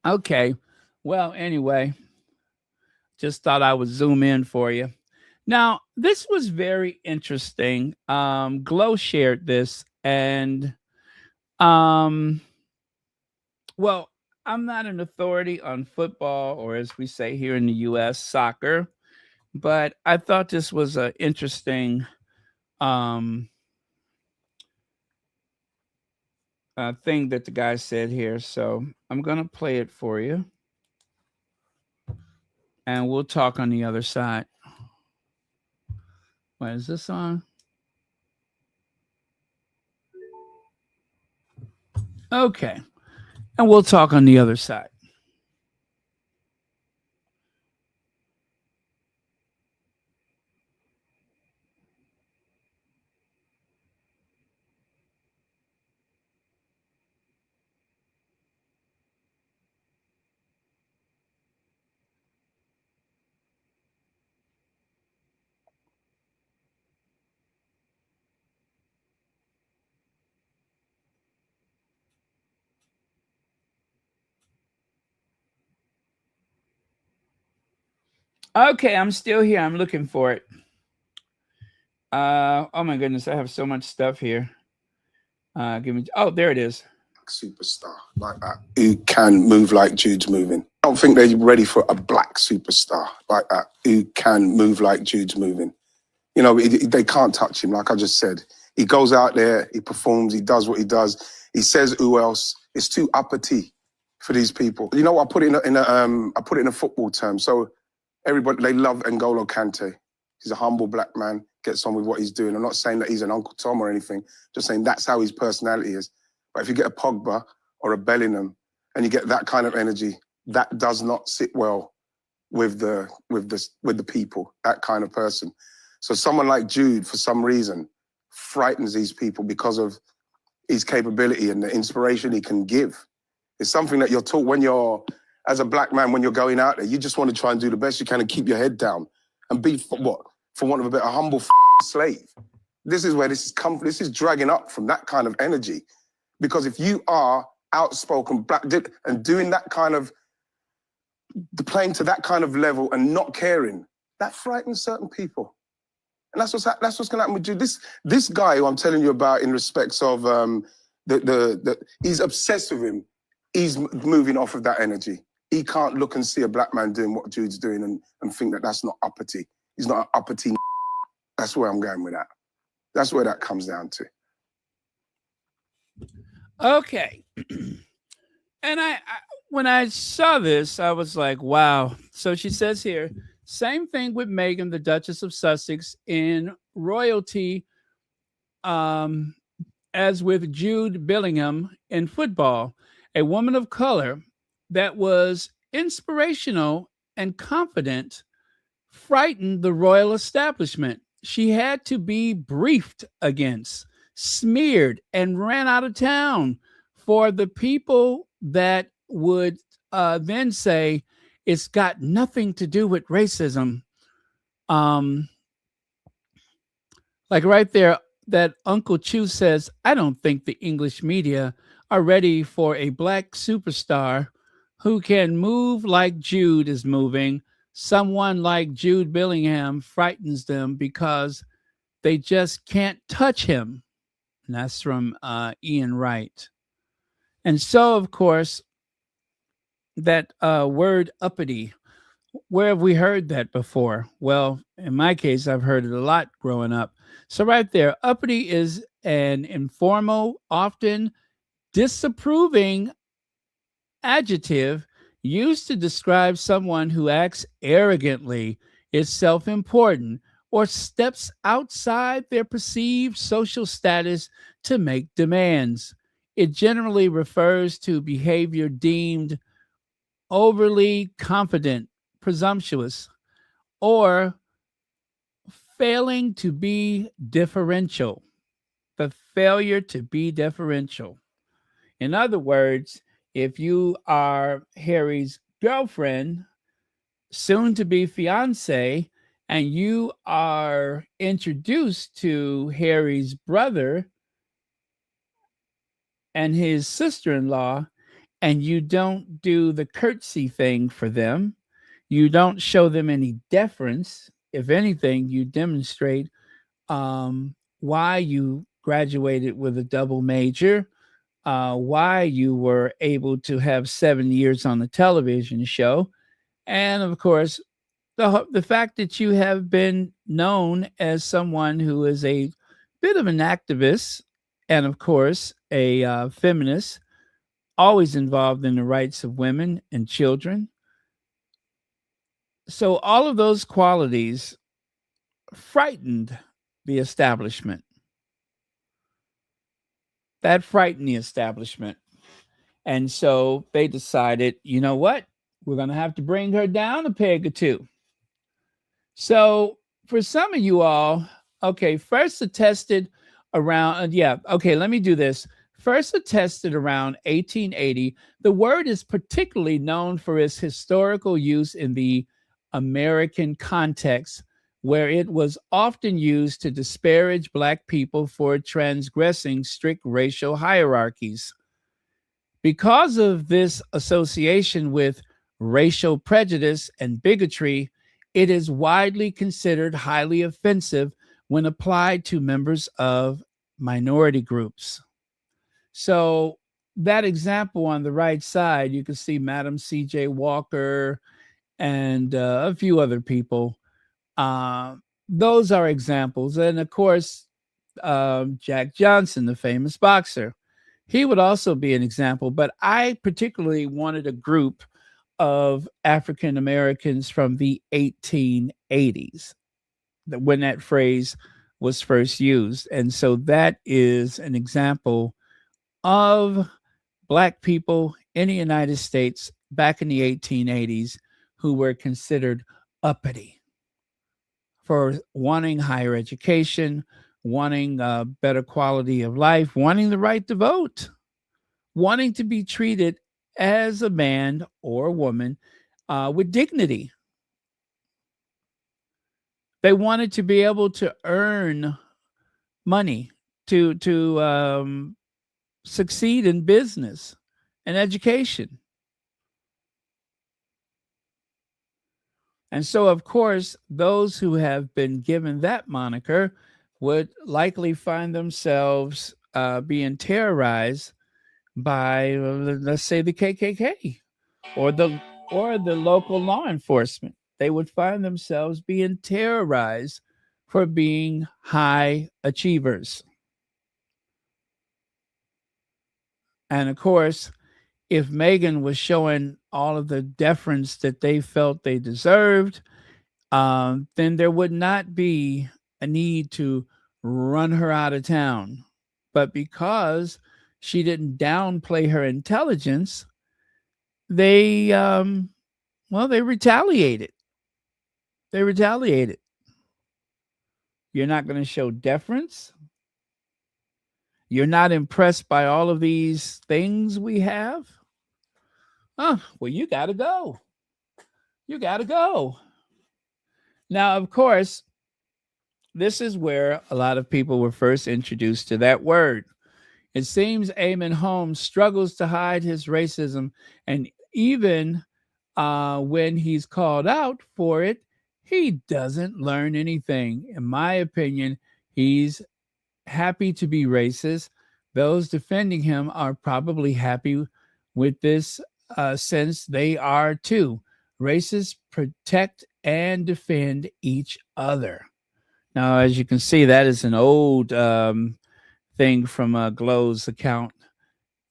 Okay. Well, anyway, just thought I would zoom in for you. Now, this was very interesting. Glow shared this, and um, well, I'm not an authority on football, or as we say here in the U.S., soccer, but I thought this was an interesting um, thing that the guy said here. So I'm gonna play it for you, and we'll talk on the other side. What is this on? Okay. And we'll talk on the other side. Okay, I'm still here. I'm looking for it. Oh my goodness, I have so much stuff here. Give me. Oh, there it is. Superstar like that who can move like Jude's moving. I don't think they're ready for a black superstar like that who can move like Jude's moving. You know, they can't touch him. Like I just said, he goes out there, he performs, he does what he does. He says, "Who else?" It's too uppity for these people. You know, I put it in a football term. So everybody, they love N'Golo Kante. He's a humble black man, gets on with what he's doing. I'm not saying that he's an Uncle Tom or anything. Just saying that's how his personality is. But if you get a Pogba or a Bellingham and you get that kind of energy, that does not sit well with the people, that kind of person. So someone like Jude, for some reason, frightens these people because of his capability and the inspiration he can give. It's something that you're taught when you're, as a black man, when you're going out there, you just want to try and do the best you can and keep your head down and be, for want of a better, humble slave. This is where this is dragging up from that kind of energy. Because if you are outspoken, black, and doing that kind of, playing to that kind of level and not caring, that frightens certain people. And that's what's going to happen with Jude. This guy who I'm telling you about in respects of he's obsessed with him. He's moving off of that energy. He can't look and see a black man doing what Jude's doing and think that that's not uppity. He's not an uppity. That's where I'm going with that. That's where that comes down to. Okay. And I when I saw this, I was like, wow. So she says here, same thing with Meghan, the Duchess of Sussex, in royalty, as with Jude Bellingham in football, a woman of color that was inspirational and confident, frightened the royal establishment. She had to be briefed against, smeared, and ran out of town for the people that would then say it's got nothing to do with racism. Like right there, that Uncle Chu says, I don't think the English media are ready for a black superstar who can move like Jude is moving. Someone like Jude Bellingham frightens them because they just can't touch him. And that's from Ian Wright. And so, of course, that word uppity, where have we heard that before? Well, in my case, I've heard it a lot growing up. So right there, uppity is an informal, often disapproving adjective used to describe someone who acts arrogantly, is self-important, or steps outside their perceived social status to make demands. It generally refers to behavior deemed overly confident, presumptuous, or failing to be differential. The failure to be differential. In other words, if you are Harry's girlfriend, soon to be fiance, and you are introduced to Harry's brother and his sister-in-law, and you don't do the curtsy thing for them, you don't show them any deference, if anything, you demonstrate why you graduated with a double major, why you were able to have 7 years on the television show, and of course, the fact that you have been known as someone who is a bit of an activist and, of course, a feminist, always involved in the rights of women and children. So, all of those qualities frightened the establishment. That frightened the establishment. And so they decided, you know what? We're going to have to bring her down a peg or two. So for some of you all, okay, first attested around, let me do this. First attested around 1880, the word is particularly known for its historical use in the American context, where it was often used to disparage Black people for transgressing strict racial hierarchies. Because of this association with racial prejudice and bigotry, it is widely considered highly offensive when applied to members of minority groups. So that example on the right side, you can see Madam C.J. Walker and a few other people. Those are examples. And of course, Jack Johnson, the famous boxer, he would also be an example. But I particularly wanted a group of African Americans from the 1880s, when that phrase was first used. And so that is an example of Black people in the United States back in the 1880s who were considered uppity for wanting higher education, wanting a better quality of life, wanting the right to vote, wanting to be treated as a man or a woman with dignity. They wanted to be able to earn money to succeed in business and education. And so, of course, those who have been given that moniker would likely find themselves being terrorized by, let's say, the KKK or the local law enforcement. They would find themselves being terrorized for being high achievers. And of course, if Meghan was showing all of the deference that they felt they deserved, then there would not be a need to run her out of town. But because she didn't downplay her intelligence, they retaliated. They retaliated. You're not going to show deference. You're not impressed by all of these things we have. Oh, well, you got to go. You got to go. Now, of course, this is where a lot of people were first introduced to that word. It seems Eamon Holmes struggles to hide his racism, and even when he's called out for it, he doesn't learn anything. In my opinion, he's happy to be racist. Those defending him are probably happy with this since they are too. Racists protect and defend each other. Now, as you can see, that is an old thing from Glow's account.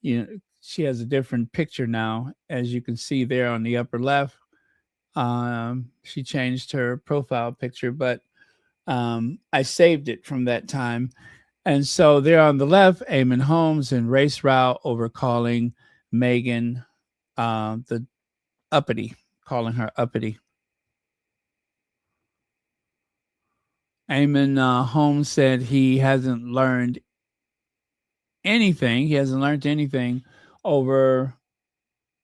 You know, she has a different picture now, as you can see there on the upper left. She changed her profile picture, but I saved it from that time. And so there on the left, Eamon Holmes in race row over calling Meghan the uppity, calling her uppity. Eamon Holmes said he hasn't learned anything. He hasn't learned anything over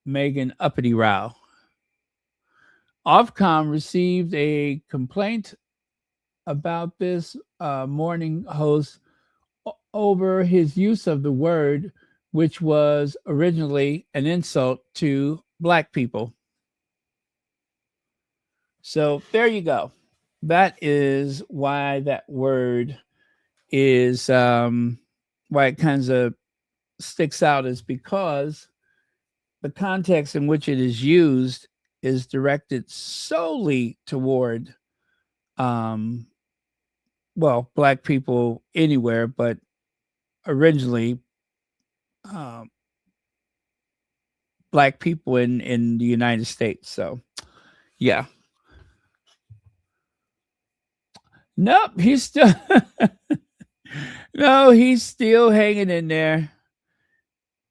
Meghan uppity row. Ofcom received a complaint about this morning host over his use of the word, which was originally an insult to Black people. So there you go. that is why that word is why it kind of sticks out, is because the context in which it is used is directed solely toward um well, black people anywhere, but originally um black people in the United States. So yeah. Nope, he's still no, he's still hanging in there.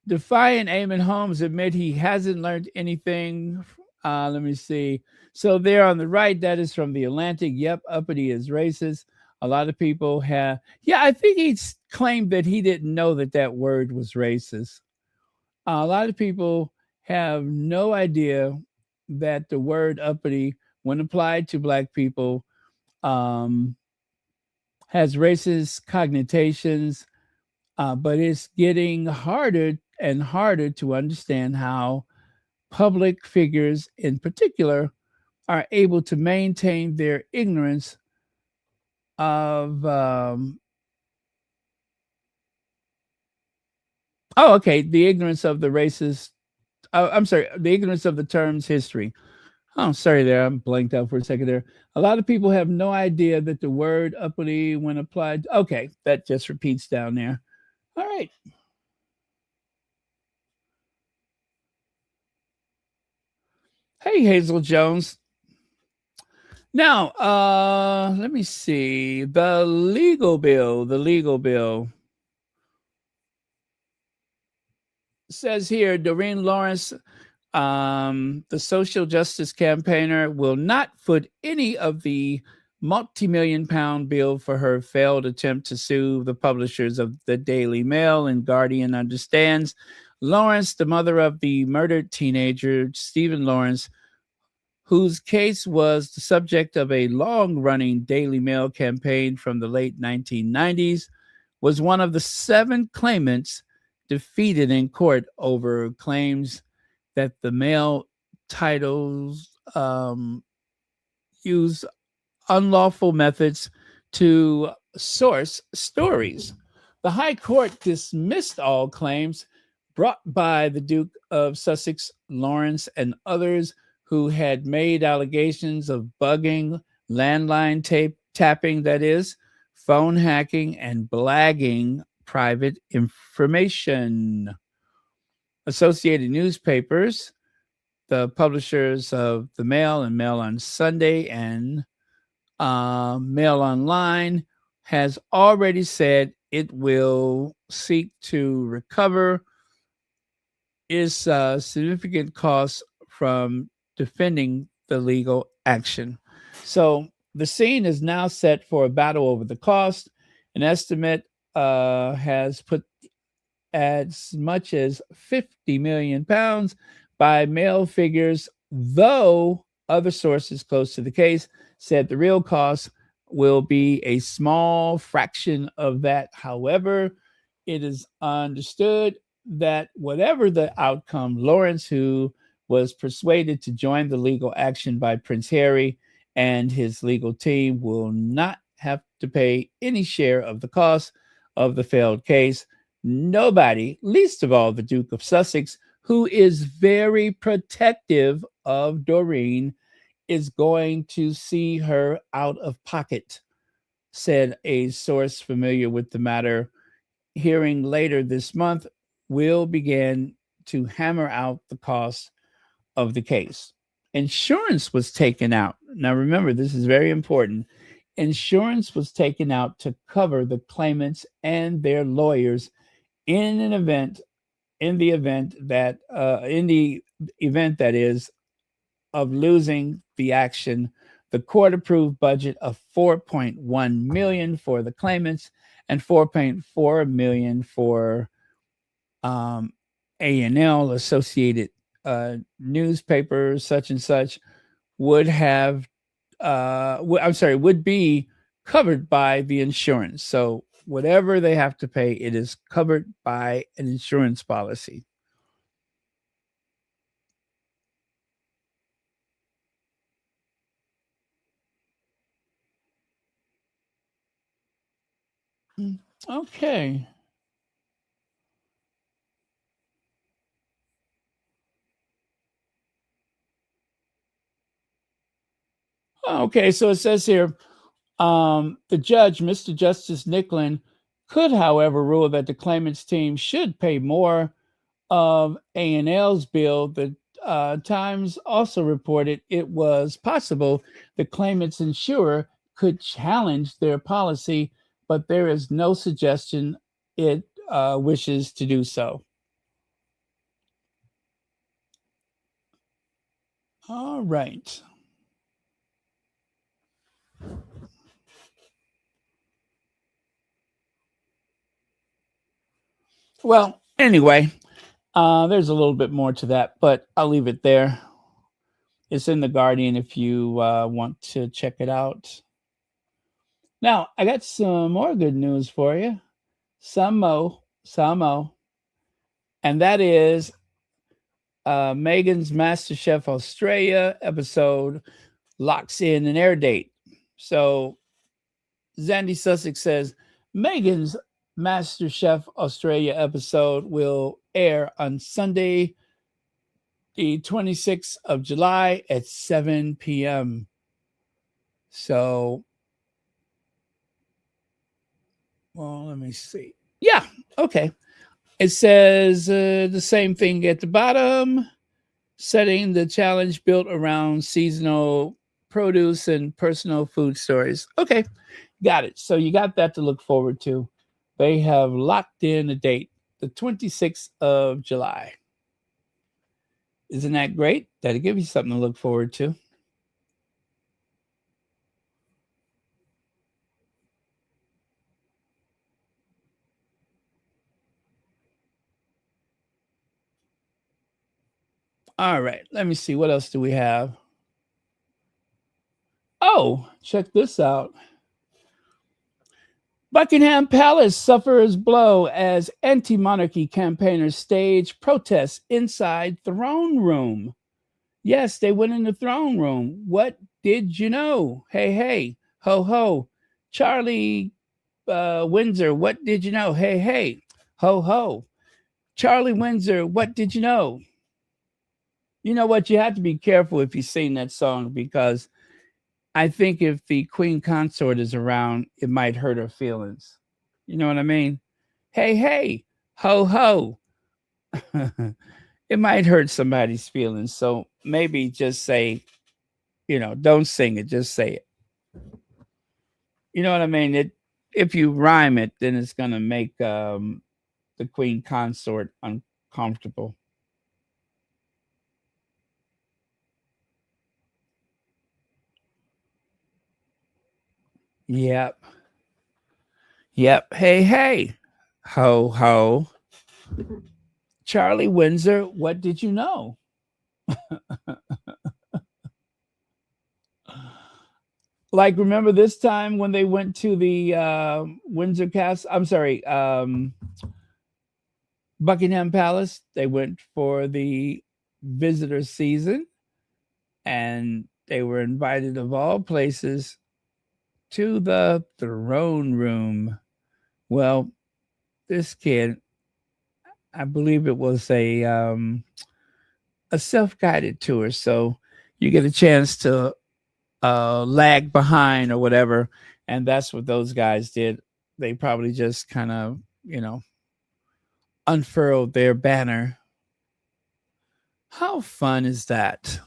Defiant Eamon Holmes admit he hasn't learned anything. Let me see. So there on the right, that is from the Atlantic. Yep, uppity is racist. A lot of people have. Yeah, I think he claimed that he didn't know that that word was racist. A lot of people have no idea that the word uppity, when applied to black people, um, has racist connotations, but it's getting harder and harder to understand how public figures in particular are able to maintain their ignorance of the ignorance of the racist, I'm sorry, the ignorance of the term's history. Oh, sorry there, I'm blanked out for a second there. A lot of people have no idea that the word uppity, when applied, okay, that just repeats down there. All right. Hey, Hazel Jones. Now, let me see. The legal bill. The legal bill says here, Doreen Lawrence, the social justice campaigner, will not foot any of the multi-million-pound bill for her failed attempt to sue the publishers of the Daily Mail and Guardian. Understands Lawrence, the mother of the murdered teenager Stephen Lawrence, whose case was the subject of a long-running Daily Mail campaign from the late 1990s, was one of the 7 claimants defeated in court over claims that the Mail titles use unlawful methods to source stories. The High Court dismissed all claims brought by the Duke of Sussex, Lawrence, and others who had made allegations of bugging, landline tapping, that is, phone hacking, and blagging private information. Associated newspapers, the publishers of the Mail and Mail on Sunday and Mail Online, has already said it will seek to recover its significant costs from defending the legal action. So the scene is now set for a battle over the cost. An estimate has put as much as 50 million pounds by Mail figures, though other sources close to the case said the real cost will be a small fraction of that. However, it is understood that whatever the outcome, Lawrence, who was persuaded to join the legal action by Prince Harry and his legal team, will not have to pay any share of the cost of the failed case. Nobody, least of all the Duke of Sussex, who is very protective of Doreen, is going to see her out of pocket, said a source familiar with the matter. Hearing later this month will begin to hammer out the cost of the case. Insurance was taken out. Now, remember, this is very important. Insurance was taken out to cover the claimants and their lawyers in the event that is of losing the action. The court approved budget of 4.1 million for the claimants and 4.4 million for A&L, Associated Newspapers, such and such, would have would be covered by the insurance. So whatever they have to pay, it is covered by an insurance policy. Okay. Okay, so it says here, the judge, Mr. Justice Nicklin, could, however, rule that the claimant's team should pay more of A&L's bill. The Times also reported it was possible the claimant's insurer could challenge their policy, but there is no suggestion it wishes to do so. All right. Well, anyway, there's a little bit more to that, but I'll leave it there. It's in the Guardian if you want to check it out. Now, I got some more good news for you. Some more. And that is Meghan's MasterChef Australia episode locks in an air date. So Zandy Sussex says Meghan's MasterChef Australia episode will air on Sunday, the 26th of July at 7 p.m. So, well, let me see. Yeah, okay. It says the same thing at the bottom, setting the challenge built around seasonal produce and personal food stories. Okay, got it. So you got that to look forward to. They have locked in a date, the 26th of July. Isn't that great? That'll give you something to look forward to. All right, let me see. What else do we have? Oh, check this out. Buckingham Palace suffers blow as anti-monarchy campaigners stage protests inside throne room. Yes, they went in the throne room. What did you know? Hey, hey, ho, ho. Charlie Windsor, what did you know? Hey, hey, ho, ho. Charlie Windsor, what did you know? You know what? You have to be careful if you sing that song because I think if the Queen Consort is around, it might hurt her feelings. You know what I mean? Hey, hey, ho, ho. It might hurt somebody's feelings. So maybe just say, don't sing it, just say it. You know what I mean? If you rhyme it, then it's going to make the Queen Consort uncomfortable. Yep. Hey, hey, ho, ho. Charlie Windsor, what did you know? Like, remember this time when they went to the Windsor Castle? I'm sorry, Buckingham Palace. They went for the visitor season, and they were invited, of all places, to the throne room. Well, this kid, I believe it was a self-guided tour, so you get a chance to lag behind or whatever, and that's what those guys did. They probably just kind of, unfurled their banner. How fun is that?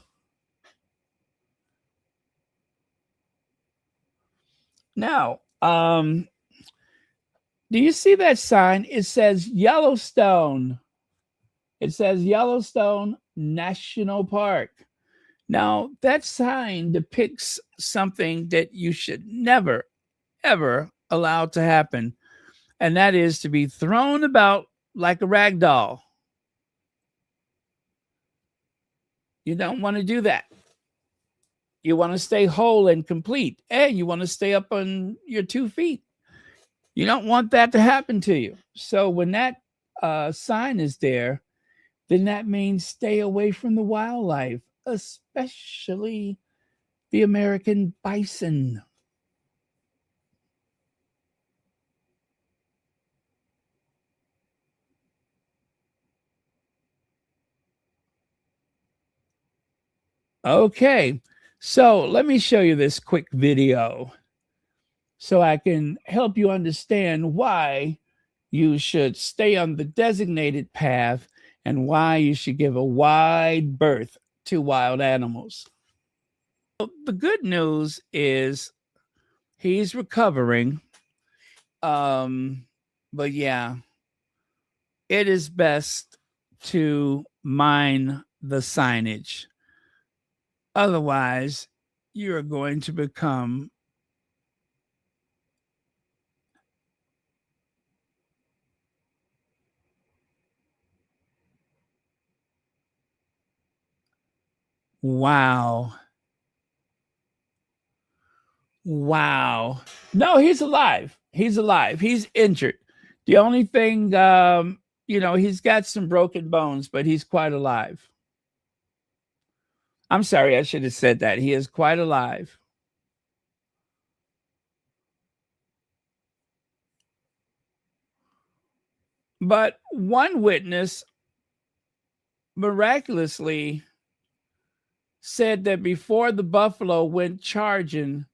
Now, do you see that sign? It says Yellowstone. It says Yellowstone National Park. Now, that sign depicts something that you should never, ever allow to happen, and that is to be thrown about like a rag doll. You don't want to do that. You want to stay whole and complete, and you want to stay up on your 2 feet. You don't want that to happen to you. So when that sign is there, then that means stay away from the wildlife, especially the American bison. Okay, so let me show you this quick video so I can help you understand why you should stay on the designated path and why you should give a wide berth to wild animals. The good news is he's recovering. But yeah, it is best to mind the signage. Otherwise, you're going to become wow. Wow. No, he's alive. He's alive. He's injured. The only thing, he's got some broken bones, but he's quite alive. I'm sorry, I should have said that. He is quite alive. But one witness miraculously said that before the buffalo went charging,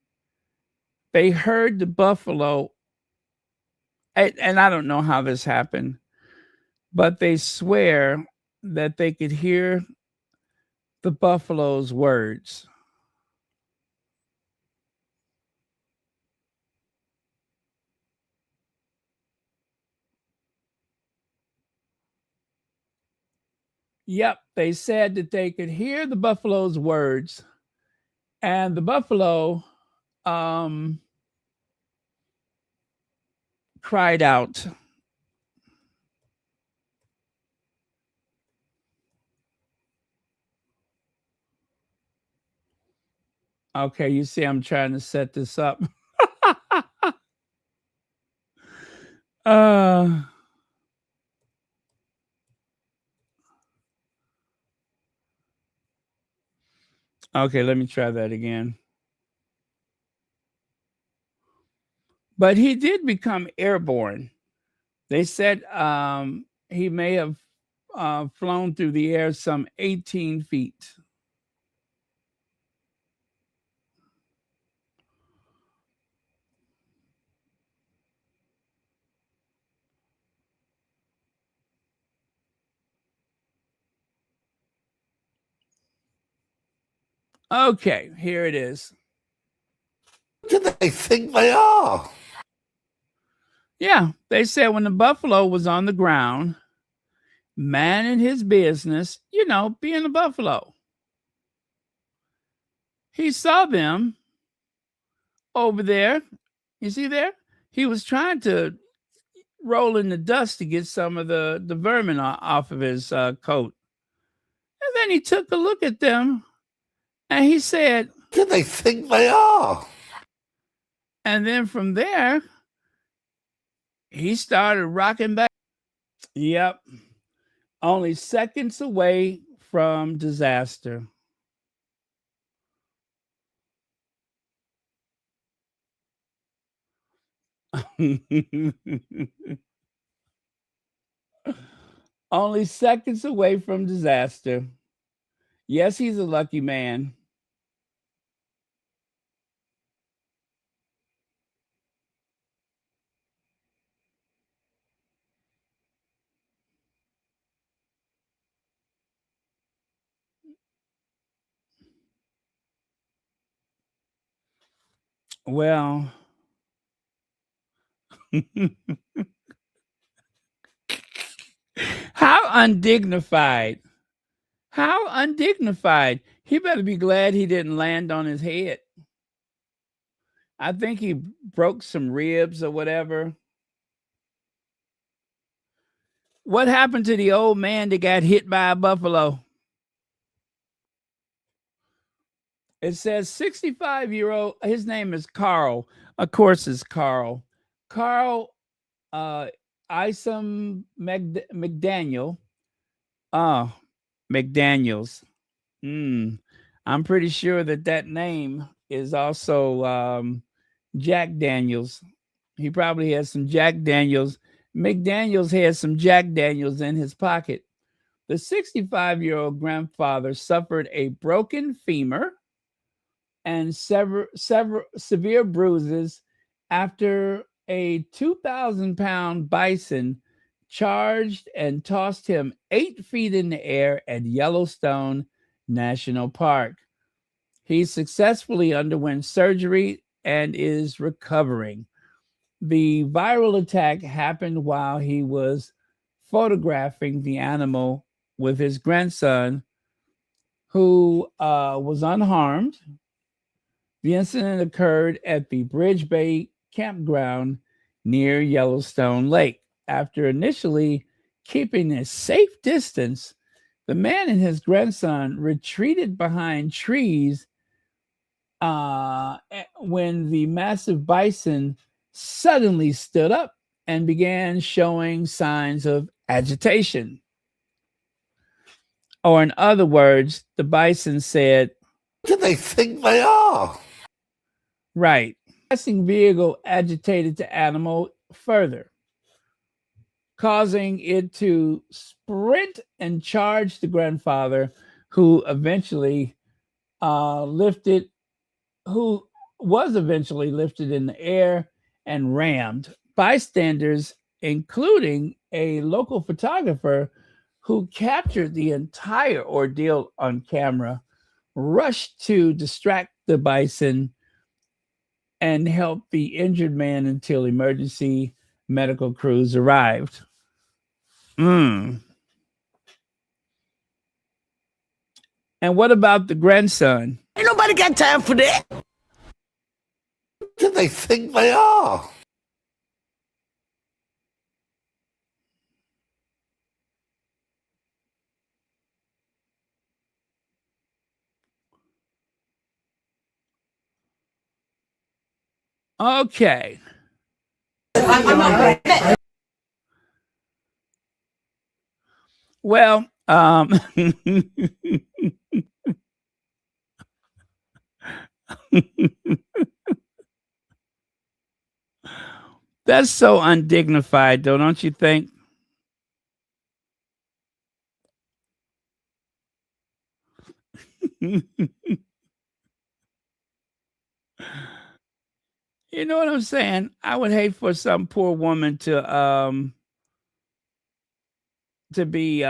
they heard the buffalo, and I don't know how this happened, but they swear that they could hear the buffalo's words. Yep, they said that they could hear the buffalo's words, and the buffalo cried out. Okay, you see, I'm trying to set this up. Okay, let me try that again. But he did become airborne. They said he may have flown through the air some 18 feet. Okay, here it is. Who do they think they are? Yeah, they said when the buffalo was on the ground, minding his business, being a buffalo, he saw them over there. You see there? He was trying to roll in the dust to get some of the vermin off of his coat. And then he took a look at them and he said, Who do they think they are? And then from there, he started rocking back. Yep. Only seconds away from disaster. Only seconds away from disaster. Yes, he's a lucky man. Well, how undignified. How undignified. He better be glad he didn't land on his head. I think he broke some ribs or whatever. What happened to the old man that got hit by a buffalo? It says 65-year-old, his name is Carl. Of course, it's Carl. Carl Isom McDaniel. Oh, McDaniels. I'm pretty sure that name is also Jack Daniels. He probably has some Jack Daniels. McDaniels has some Jack Daniels in his pocket. The 65-year-old grandfather suffered a broken femur and several severe bruises after a 2,000-pound bison charged and tossed him 8 feet in the air at Yellowstone National Park. He successfully underwent surgery and is recovering. The viral attack happened while he was photographing the animal with his grandson, who was unharmed. The incident occurred at the Bridge Bay campground near Yellowstone Lake. After initially keeping a safe distance, the man and his grandson retreated behind trees when the massive bison suddenly stood up and began showing signs of agitation. Or, in other words, the bison said, "Who do they think they are?" Right. The passing vehicle agitated the animal further, causing it to sprint and charge the grandfather, who was eventually lifted in the air and rammed. Bystanders, including a local photographer who captured the entire ordeal on camera, rushed to distract the bison and help the injured man until emergency medical crews arrived. And what about the grandson? Ain't nobody got time for that. Who do they think they are? Okay. Well, that's so undignified, though, don't you think? You know what I'm saying? I would hate for some poor woman to be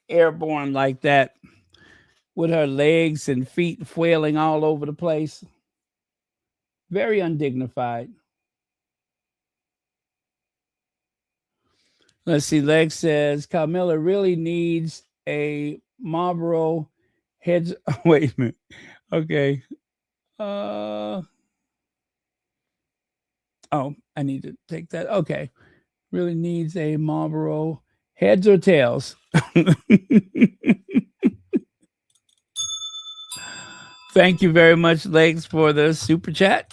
airborne like that, with her legs and feet flailing all over the place. Very undignified. Let's see. Leg says Camilla really needs a Marlboro heads. Wait a minute. Okay. Oh, I need to take that. Okay. Really needs a Marlboro heads or tails. Thank you very much, Legs, for the super chat.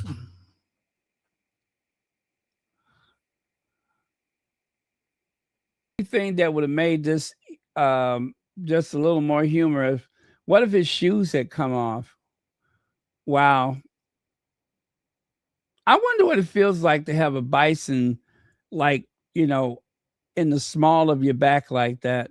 Thing that would have made this just a little more humorous. What if his shoes had come off? Wow. I wonder what it feels like to have a bison, like, in the small of your back like that.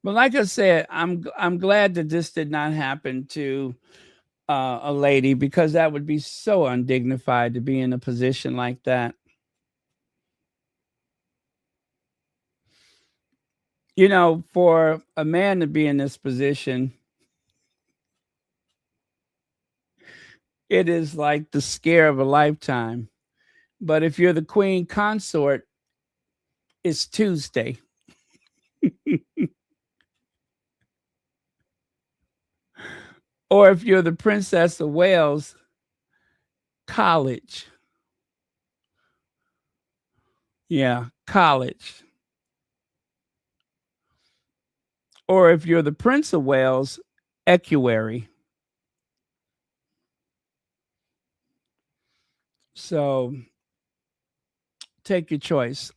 But like I said, I'm glad that this did not happen to a lady, because that would be so undignified to be in a position like that. For a man to be in this position, it is like the scare of a lifetime. But if you're the queen consort, it's Tuesday. Or if you're the Princess of Wales, college. Yeah, college. Or if you're the Prince of Wales, equerry. So take your choice.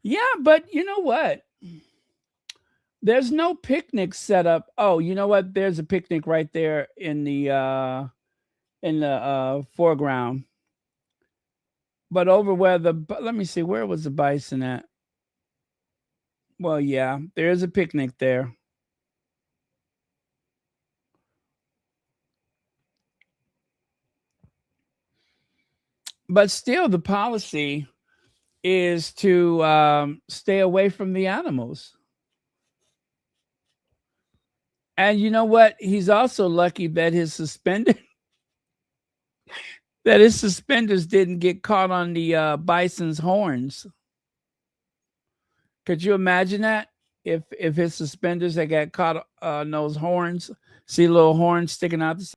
Yeah, but you know what? There's no picnic set up. Oh, you know what? There's a picnic right there in the foreground. But over where let me see, where was the bison at? Well, yeah, there's a picnic there. But still, the policy is to stay away from the animals. And you know what? He's also lucky that his suspenders didn't get caught on the bison's horns. Could you imagine that? If his suspenders had got caught on those horns, see little horns sticking out the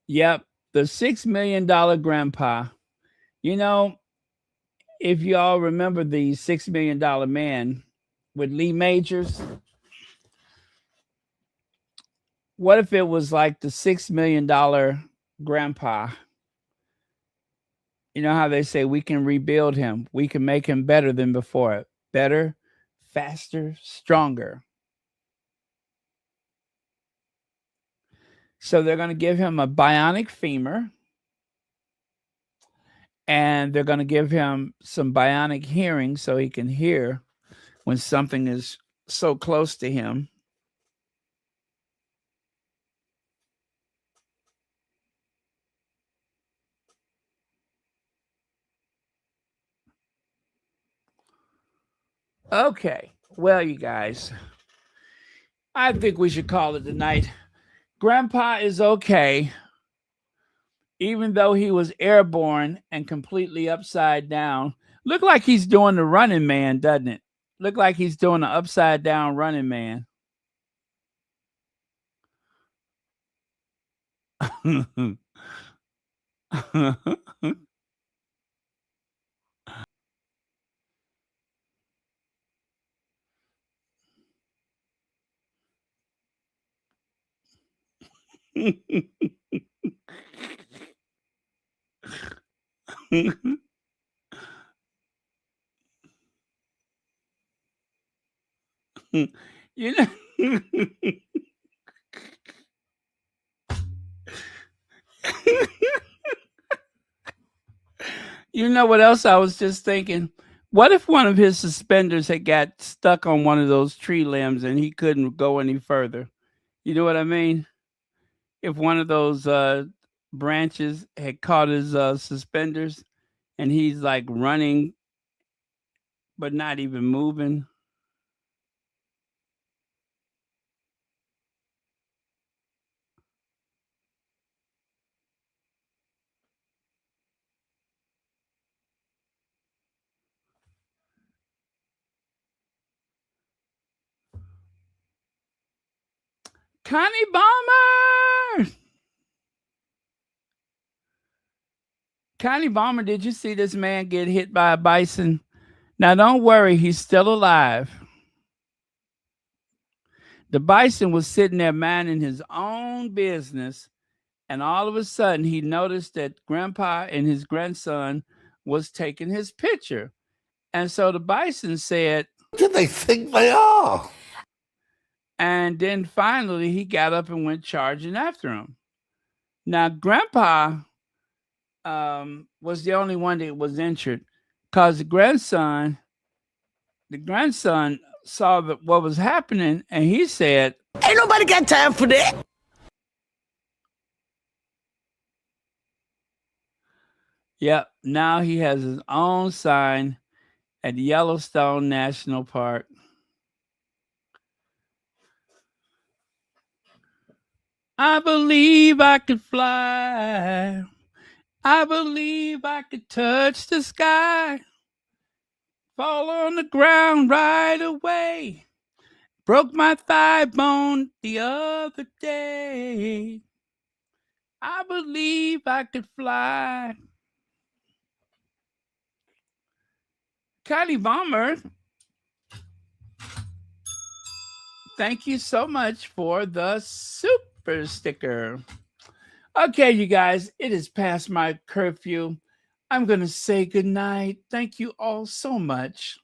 Yep, the $6 million grandpa. You know, if you all remember the $6 million man with Lee Majors, what if it was like the $6 million grandpa? You know how they say we can rebuild him, we can make him better than before, better, faster, stronger. So they're going to give him a bionic femur, and they're going to give him some bionic hearing so he can hear when something is so close to him. Okay, well, you guys, I think we should call it a night. Grandpa is okay, even though he was airborne and completely upside down. Look like he's doing the Running Man, doesn't it? Look like he's doing the upside down Running Man. You know, you know what else I was just thinking? What if one of his suspenders had got stuck on one of those tree limbs and he couldn't go any further? You know what I mean? If one of those branches had caught his suspenders and he's like running but not even moving. Connie Bomber! Connie Bomber, did you see this man get hit by a bison? Now, don't worry, he's still alive. The bison was sitting there minding his own business, and all of a sudden he noticed that Grandpa and his grandson was taking his picture. And so the bison said, "Who do they think they are?" And then finally he got up and went charging after him. Now, Grandpa was the only one that was injured because the grandson saw what was happening, and he said, "Ain't nobody got time for that." Yep, now he has his own sign at Yellowstone National Park. I believe I could fly. I believe I could touch the sky. Fall on the ground right away. Broke my thigh bone the other day. I believe I could fly. Kylie Bomber, thank you so much for the super sticker. Okay, you guys, it is past my curfew. I'm going to say goodnight. Thank you all so much.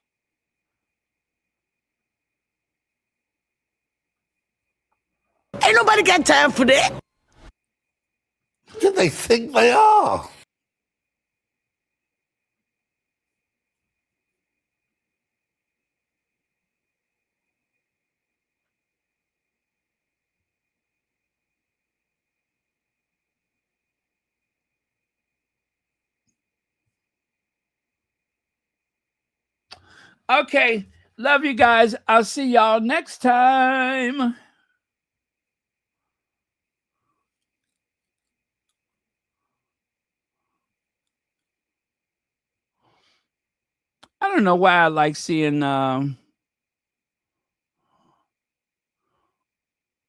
Ain't nobody got time for that. Who do they think they are? Okay, love you guys. I'll see y'all next time. I don't know why I like seeing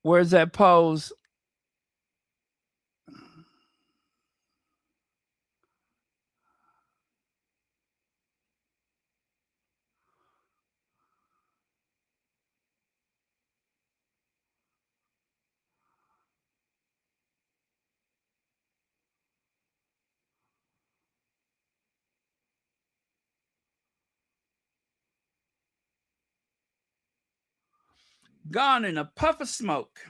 where's that pose? Gone in a puff of smoke.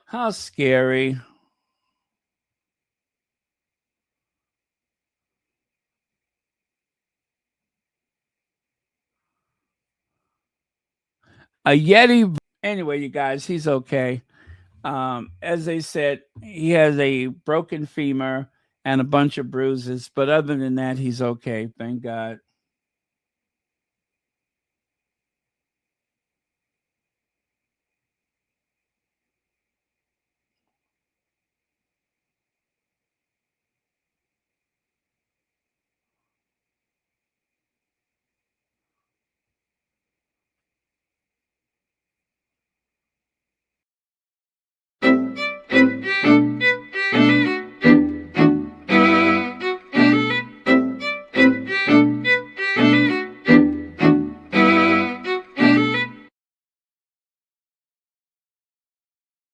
How scary. A Yeti. Anyway, you guys, he's okay. As they said, he has a broken femur and a bunch of bruises, but other than that, he's okay. Thank God.